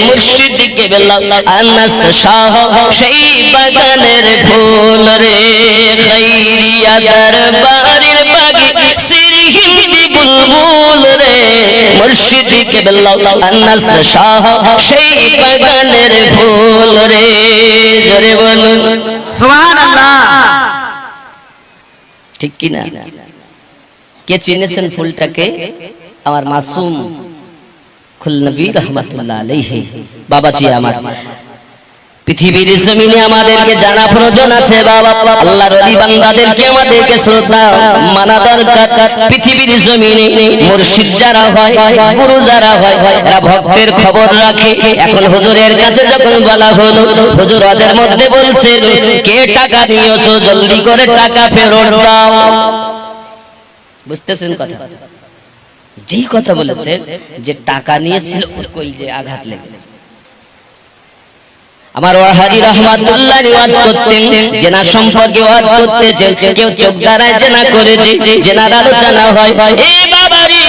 মুর্শিদ কেবলা আনাস শাহ সেই বাগানের ফুল রে। খাইরিয়া দরবারের বাগে সিরহিন্দি বুলবুল রে, মুর্শিদ কেবলা আনাস শাহ সেই বাগানের ফুল রে। জোরে বলুন সুবহানাল্লাহ। ঠিক কি না? কে চিনেছেন ফুলটাকে? আমার মাসুম খুল নবী রহমাতুল্লাহ আলাইহি বাবাজি আমার। পৃথিবীর জমিনে আমাদেরকে জানা প্রয়োজন আছে বাবা, আল্লাহর ওলি বান্দাদেরকে আমাদেরকে শ্রদ্ধা মানা দরকার। পৃথিবীর জমিনে মুর্শিদ যারা হয়, গুরু যারা হয়, এরা ভক্তের খবর রাখে। এখন হুজুরের কাছে যখন বলা হলো, হুজুর হজের মধ্যে বলছেন কে টাকা দিয়েছো জলদি করে টাকা ফেরত দাও। বুঝতেছেন কথা? যেই কথা বলেছে যে টাকা নিয়েছিল কই যে আঘাত লেগেছে। আমার ওয়াহাদি রহমাতুল্লাহ ওয়াজ করতেন, জেনা সম্পর্কে ওয়াজ করতেছেন। কেউ চোখ দ্বারায় জেনা করেছে, জেনার আলোচনা হয়। এ বাবারি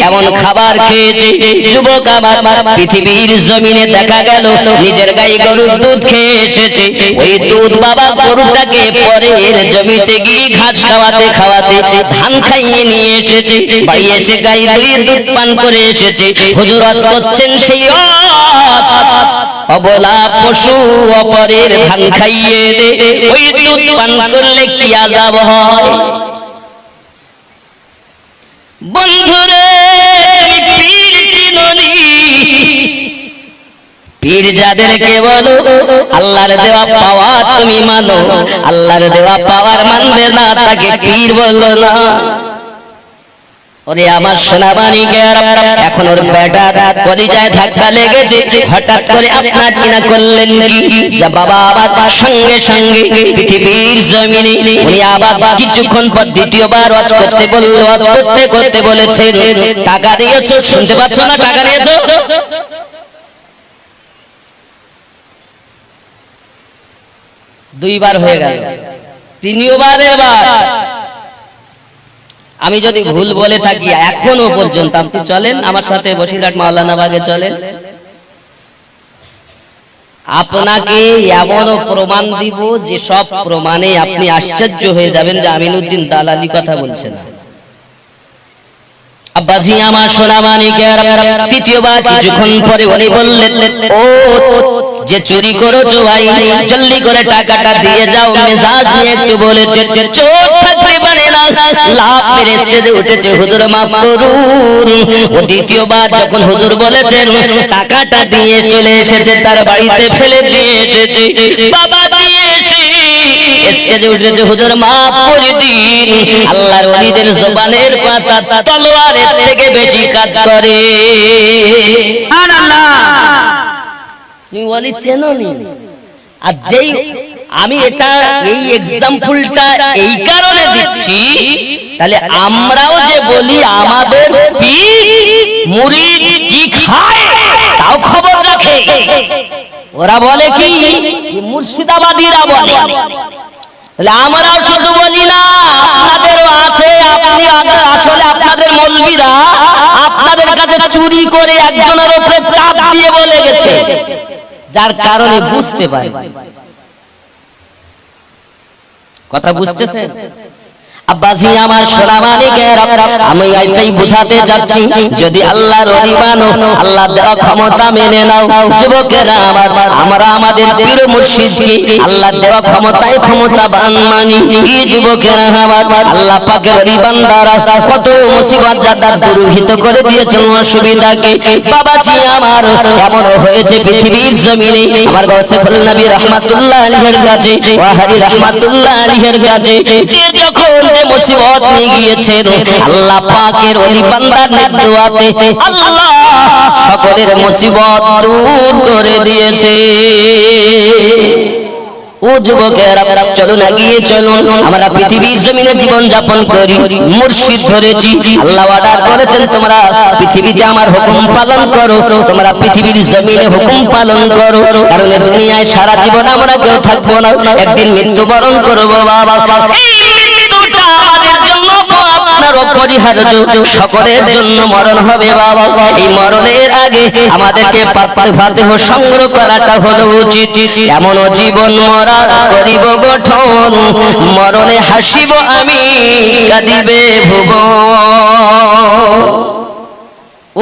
এমন খাবার খেয়েছে যুবক আমার পৃথিবীর জমিনে দেখা গেল নিজের গায়ে গরুর দুধ খেয়ে এসেছে, ওই দুধ বাবা গরুটাকে পরের জমিতে গিয়ে ঘাস খাওয়াতে খাওয়াতে ধান খাইয়ে নিয়ে এসেছে, বাড়ি এসে গায়ে দিয়ে দুধ পান করে এসেছে। হুজুর আজ করছেন সেই অবলা পশু অপরের ধান খাইয়ে দে, ওই দুধ পান করলে কি আযাব হয়? বন্ধুরে তুমি পীর চিননি, পীর যাদেরকে বলো আল্লাহর দেওয়া পাওয়া তুমি মানো, আল্লাহর দেওয়া পাওয়ার মানবে না তাকে পীর বলো না। ওরে আমার সোনাবাণীকে এখন ওর বেটা কলিজায় ধাক্কা লেগেছে, হঠাৎ করে আপনার কিনা করলেন কি যা বাবা আবার সঙ্গে সঙ্গে পৃথিবীর জমিনে উনি আবার কিছুক্ষণ পর দ্বিতীয়বার ওয়াজ করতে বলল, ওয়াজ করতে করতে বলেছেন টাকা দিয়েছো, শুনতে পাচ্ছ না? টাকা দিয়েছো? দুইবার হয়ে গেল, তৃতীয়বার এবার আমি যদি ভুল বলে থাকি এখনো পর্যন্ত আপনি চলেন আমার সাথে বসিরহাট মাওলানা বাগে চলেন, আপনাকে এমনও প্রমাণ দিব যে সব প্রমাণে আপনি আশ্চর্য হয়ে যাবেন যে আমিনউদ্দিন দালালি কথা বলছেন। আব্বাজি আমার সোনামানিকের তৃতীয়বার কিছুক্ষণ পরে উনি বললেন, ও যে চুরি করেছো ভাই জলদি করে টাকাটা দিয়ে যাও, মেজাজ নিয়ে একটু বলেছে চোর থাকতে পারে না, লাভ মেরে চেয়ে উঠেছে হুজুর মাফ করুন। ও দ্বিতীয়বার যখন হুজুর বলেছেন টাকাটা দিয়ে চলে এসেছে, তার বাড়িতে ফেলে দিয়ে এসেছে, বাবা দিয়েছে স্টেজে উঠেছে হুজুর মাফ করে দিন। আল্লাহর ওলিদের জবানের পাতা তলোয়ারের থেকে বেশি কাজ করে। সুবহানাল্লাহ। তুমি ওলি চেনো নি? আর যেই আমি এটা এই এক্সাম্পলটা এই কারণে দিচ্ছি, তাহলে আমরাও যে বলি আমাদের পীর মুরিদ কি খায় তাও খবর রাখে। ওরা বলে কি মুর্শিদাবাদীরা বলে, তাহলে আমরাও শুধু বলি না, আপনাদেরও আছে। আপনি আসলে আপনাদের মৌলবীরা আপনাদের কাছে চুরি করে একজনের উপরে চাপ দিয়ে বলে গেছে, যার কারণে বুঝতে পারে। কথা বুঝতেছেন? আব্বাজি আমার সোনামানিকের আমি এইটাই বুঝাতে চাচ্ছি, যদি আল্লাহর ওলি মানো, আল্লাহর দেওয়া ক্ষমতা মেনে নাও। যুবকেরা আমার, আমরা আমাদের পীর মুর্শিদকে আল্লাহর দেওয়া ক্ষমতায় ক্ষমতাবান মানি। এই যুবকেরা আমার, আল্লাহ পাকের ওলি বান্দারা কত মুসিবত যাদার দুর্ভিত করে দিয়েছেন অসুবিধাকে। বাবাজি আমার এমন হয়েছে পৃথিবীর জমিনে আমার গাউসে ফুল নবী রাহমাতুল্লাহ আলাইহির কাছে, ওয়াহাদি রাহমাতুল্লাহ আলাইহির কাছে যে যখন মুসিবত নিয়ে গিয়েছেন, আল্লাহ পাকের ওলি বান্দার দোয়াতে আল্লাহ সকলের মুসিবত দূর করে দিয়েছে। ও যুবকেরা চলুন এগিয়ে চলুন, আমরা পৃথিবীর জমিনে জীবন যাপন করি, মুর্শিদ ধরেছি। আল্লাহ অর্ডার করেছেন তোমরা পৃথিবীতে আমার হুকুম পালন করো, তোমরা পৃথিবীর জমিনে হুকুম পালন করো, কারণ দুনিয়ায় সারা জীবন আমরা কেউ থাকবো না, একদিন মৃত্যুবরণ করবো। বাবা আমাদের জন্য আপনার অপরিহার্য, সকলের জন্য মরণ হবে বাবা। এই মরণের আগে আমাদেরকে ফাতিহা সংগ্রহ করাটা হলো উচিত। এমন জীবন মরা করিব গঠন, মরণে হাসিব আমি কাঁদিবে ভুবন।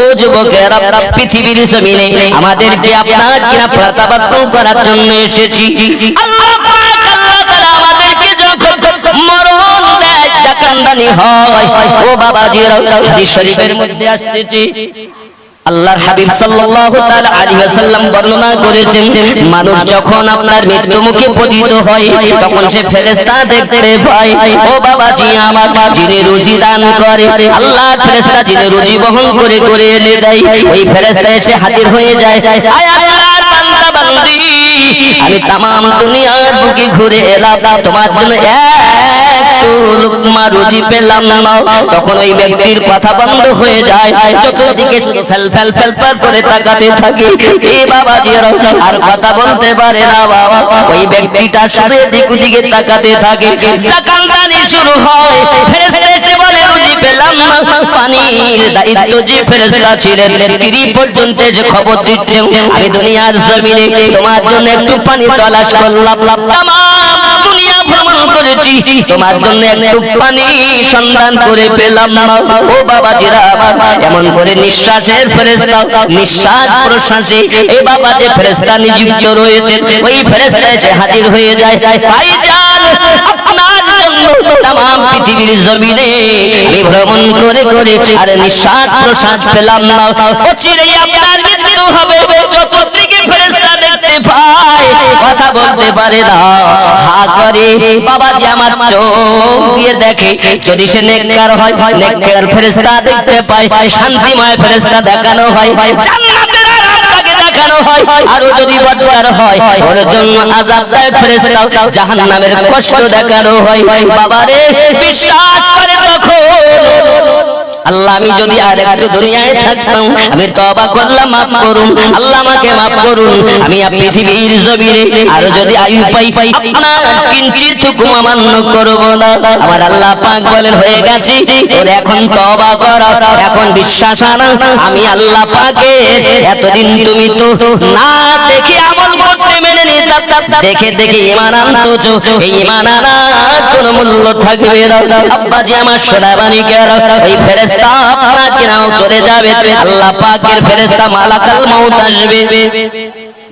ও যুবকেরা পৃথিবীর জমিনে আমাদেরকে আপনার কিনা প্রত্যাবর্তন করার জন্য এসেছি। আল্লাহ পাক আল্লাহ তাআলা আমাদেরকে যখন মরণ দেয় জাকান্দানি হয়, ও বাবাজিরা হাদিস শরীফের মধ্যে আসছে, আল্লাহর হাবিব সাল্লাল্লাহু তাআলা আলাইহি ওয়াসাল্লাম বর্ণনা করেছেন, মানুষ যখন আপনার মৃত্যু মুখে পতিত হয় তখন সে ফেরেশতা দেখতে পায়। ও বাবাজি আমার, যিনি রুজি দান করে আল্লাহর ফেরেশতা যিনি রুজি বহন করে করে এনে দেয়, ওই ফেরেশতা এসে হাজির হয়ে যায়। আয় আল্লাহর বান্দা বান্দি, আমি तमाम দুনিয়ার বুকে ঘুরে এলাম, তোমার জন্য একটু লুকমা রুজি পেলাম না। তখন ওই ব্যক্তির কথা বন্ধ হয়ে যায়, চতুর্দিকে শুধু ফেল ফেল ফেল ফেল করে তাকাতে থাকে। এই বাবাজিরা আর কথা বলতে পারে না বাবা, ওই ব্যক্তিটা শুধু দিকে দিকে তাকাতে থাকে। জাকান্দানি শুরু হয়, ফেরেশতা এসে বলে রুজি পেলাম না পানির দায়িত্ব যে ফেরেশতা ছিলেন তিনি পর্যন্ত যে খবর দিচ্ছেন আমি দুনিয়ার জমিনে তোমার জন্য একটু পানি তলাশ করলাম তামাম দুনিয়া ভ্রমণ করেছি তোমার জন্য একটু পানি সন্ধান করে পেলাম না ও বাবাজিরা এমন করে নিঃশ্বাসের ফেরেশতা নিঃশ্বাস প্রশ্বাসে এই বাবা যে ফেরেশতা নিযুক্ত রয়েছে ওই ফেরেশতা যে হাজির হয়ে যায় ভাইজান আপনার জন্য तमाम পৃথিবীর জমিনে আমি ভ্রমণ করে করে আর নিঃশ্বাস প্রশ্বাস পেলাম না অচিরেই আপনার মৃত্যু হবে চতুর্দিকে ফেরেশতা দেখতে পায় কথা বলতে পারে না হা করে বাবাজি আমার চোখ দিয়ে দেখে যদি সে নেককার হয় নেককার ফেরেশতা দেখতে পায় শান্তিময় ফেরেশতা দেখানো হয় জান্নাতের আরামটাকে দেখানো হয় আর যদি বদকার হয় ওর জন্য আযাবদায়ক ফেরেশতা জাহান্নামের কষ্ট দেখানো হয় বাবারে বিশ্বাস করে তখন আল্লাহ আমি যদি আর একটু দুনিয়ায় থাকতাম আমি তওবা করলাম মাফ করুন আল্লাহ আমাকে মাফ করুন আমি পৃথিবীর জমিনে আর যদি আয়ু পাই আপনার কিঞ্চিত হুকুম অমান্য করব না আমার আল্লাহ পাক বলেন হয়ে গেছে ওর এখন তওবা করা এখন বিশ্বাস আনা আমি আল্লাহ পাকের এতদিন তুমি তো না দেখে আমল করতে মেনে নিতাম দেখে দেখে ঈমান আনতো এই ঈমান আনার কোনো মূল্য থাকবে না আব্বাজি আমার সোনাবানি কেরা এই ফেরেশতা আপনাকে নাও চলে যাবে আল্লাহ পাকের ফেরেশতা মালাকাল মউত আসবে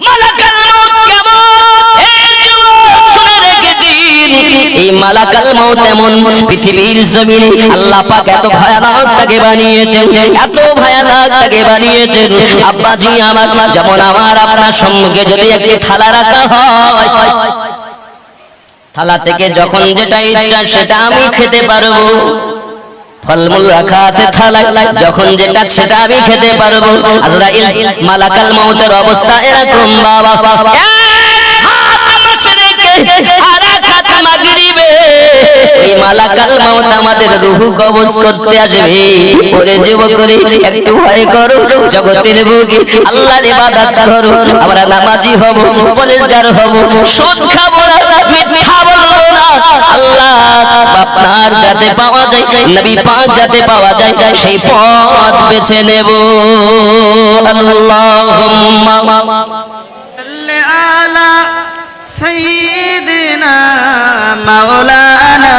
মালাকাল মউত কেমন এই যুবক শুনে রেখে দিন এই মালাকাল মউত এমন পৃথিবীর জমিনে আল্লাহ পাক এত ভয়ানক তাকে বানিয়েছেন এত ভয়ানক তাকে বানিয়েছেন আব্বাজি আমার যেমন আমার আপনার সম্মুখে যদি একটি থালা রাখা হয় থালা থেকে যখন যেটা ইচ্ছা সেটা আমি খেতে পারবো ফলমূল রাখা আছে থালায় যখন যেটা সেটা আমি খেতে পারবো আজরাইল মালাকাল মউতের অবস্থা এরকম বাবা এই মালাকাল মউত আমাদের রূহ কবজ করতে আসবে ওরে যুবক করে একটু ভয় করো জগতের বুকে আল্লাহর ইবাদত করো আমরা নামাজি হব পরেজগার হব সুদ খাবো না মিথ্যা বলবো না আল্লাহ আপনার যাতে পাওয়া যায় নবী পাক যাতে পাওয়া যায় সেই পথ বেছে নেব আল্লাহুম্মা সাল্লি আলা সাইয়্যিদিনা মাওলানা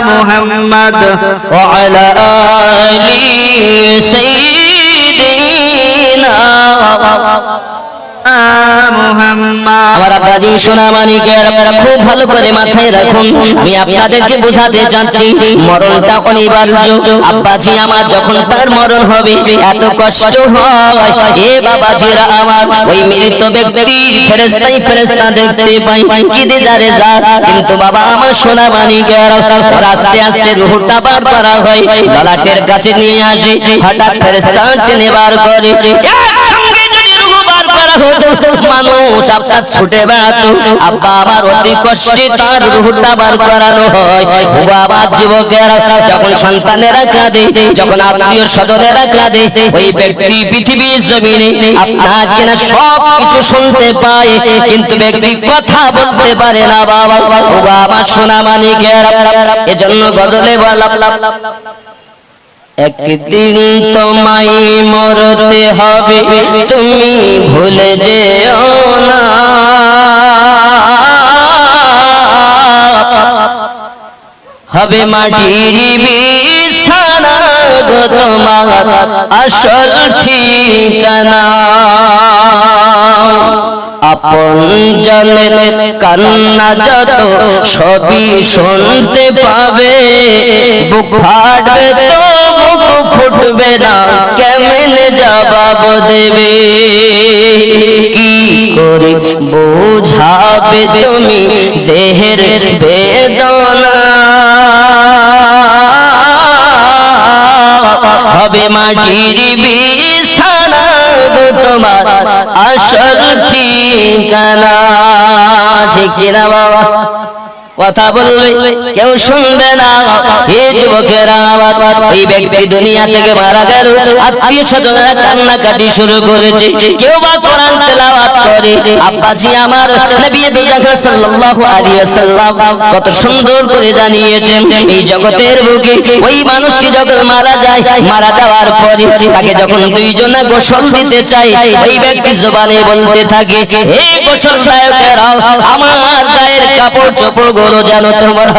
মুহাম্মদ ওয়া আলা আলি সাইয়্যিদিনা মুহাম্মদ আমার আব্বাজি সোনা মানিকের আপনারা খুব ভালো করে মাথায় রাখুন আমি আপনাদেরকে বোঝাতে চাচ্ছি মরণটা অনিবার্য আব্বাজি আমার যখন তার মরণ হবে এত কষ্ট হয় এ বাবাজিরা আমার ওই মৃত ব্যক্তি ফেরেশতা দেখতে পাই কেঁদে যারে যা কিন্তু বাবা আমার সোনা মানিকের আস্তে আস্তে রূহটা বার করা হয় ললাটের কাছে নিয়ে আসে হঠাৎ ফেরেশতা টেনে বার করে একসঙ্গে যদি রূহ বার করা হতো মানুষ আপনার ছুটে বেড়াতো আব্বা আমার অতি কষ্টে তার রূহটা বার করানো হয় বাবা যুবকেরা যখন সন্তানেরা কাঁদে যখন আত্মীয় স্বজনেরা কাঁদে ওই ব্যক্তি পৃথিবীর জমিনে আপনার কিনা সব কিছু শুনতে পায় কিন্তু ব্যক্তি কথা বলতে পারে না বাবা ও বাবা সোনা মানিকেরা এজন্য গজলে বললাম একদিন তোমায় মরতে হবে তুমি ভুলে যেও না হবে মাটির বিছানা গো তোমার আসল ঠিকানা আপন জনের কান্না যত সবই শুনতে পাবে বুক ফাটবে তো বুক ফুটবে না কেমনে জবাব দেবে কি করে বোঝাবে তুমি দেহের বেদনা হবে মাটির বিছানা গো তোমার আসল ঠিকানা ঠিক কিনা বাবা কথা বলবে কেউ শুনবে না। এই যুবকেরা ওই ব্যক্তি দুনিয়া থেকে মারা গেল, আত্মীয় স্বজনেরা কান্নাকাটি শুরু করেছে, কেউ বা কোরআন তেলাওয়াত করে। আব্বাজি আমার নবী দুজাহান সাল্লাল্লাহু আলাইহি ওয়াসাল্লাম কত সুন্দর করে জানিয়েছেন, এই জগতের বুকে ওই মানুষটি যখন মারা যায়, মারা যাওয়ার পরে তাকে যখন দুইজনে গোসল দিতে চায়, ওই ব্যক্তি জবানে বলতে থাকে, হে গোসল দায়কেরা, আমার গায়ের কাপড় চোপড় গুলো যেন তোমার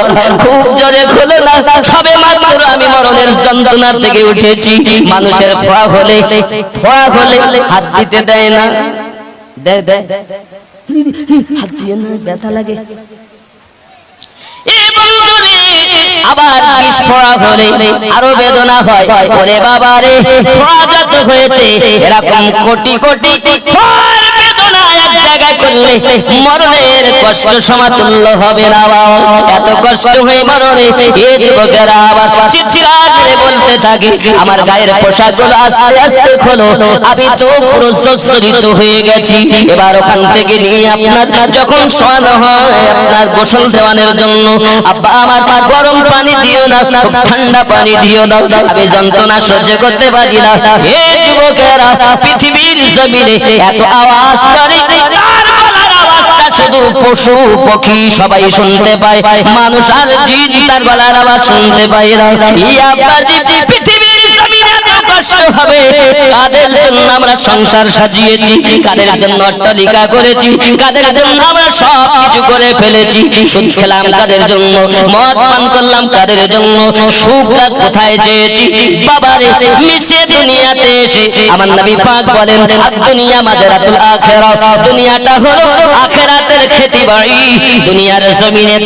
খুব জোরে খুলে না, সবে মাত্র আমি মরণের যন্ত্রণা থেকে উঠেছি। মানুষের ফোয়া হলে হাত দিতে দেয় না, দেয় দেয় হাত দিয়ে না, ব্যথা লাগে। আবার বিষ ফোড়া হলে আরো বেদনা হয়, ওরে বাবা রে, ফোড়া যত হয়েছে এরকম কোটি কোটি ফোড়ার বেদনা এক জায়গায় করলে মরণের কষ্ট সমাতুল্য হবে না। এত কষ্ট হয়ে মরণে এই যুবকেরা আবার চিৎকার করে বলতে থাকে, আমার গায়ের পোশাকগুলো আস্তে আস্তে খোলো, আমি তো পুরো সচ্ছরিত হয়ে গেছি। এবার ওখান থেকে নিয়ে আপনার যখন শোয়ানো হয়, আপনার গোসল দেওয়ানোর জন্য আব্বা আমার গরম পানি দিও না, ঠান্ডা পানি দিও না, আমি যন্ত্রণা সহ্য করতে পারি না। হে যুবকেরা, পৃথিবীর জমিনে এত আওয়াজ করে, তার গলার আওয়াজটা শুধু পশু পক্ষী সবাই শুনতে পায়, মানুষ আর জিন তার গলার আওয়াজ শুনতে পায় না। পৃথিবীর জমিনে এত কষ্ট হবে, কাদের জন্য আমরা সংসার সাজিয়েছি, কাদের জন্য অট্টালিকা করেছি, কাদের জন্য আমরা সব কিছু করে ফেলেছি, সুদ খেলাম কাদের জন্য, মদ পান করলাম কাদের জন্য, সুখটা কোথায় চেয়েছি। বাবারে, মিশে দুনিয়াতে এসে আমার নবী পাক বলেন, দুনিয়া মাজরাতুল আখিরা, দুনিয়াটা হলো আখিরাতের খেতি বাড়ি। দুনিয়ার জমিনে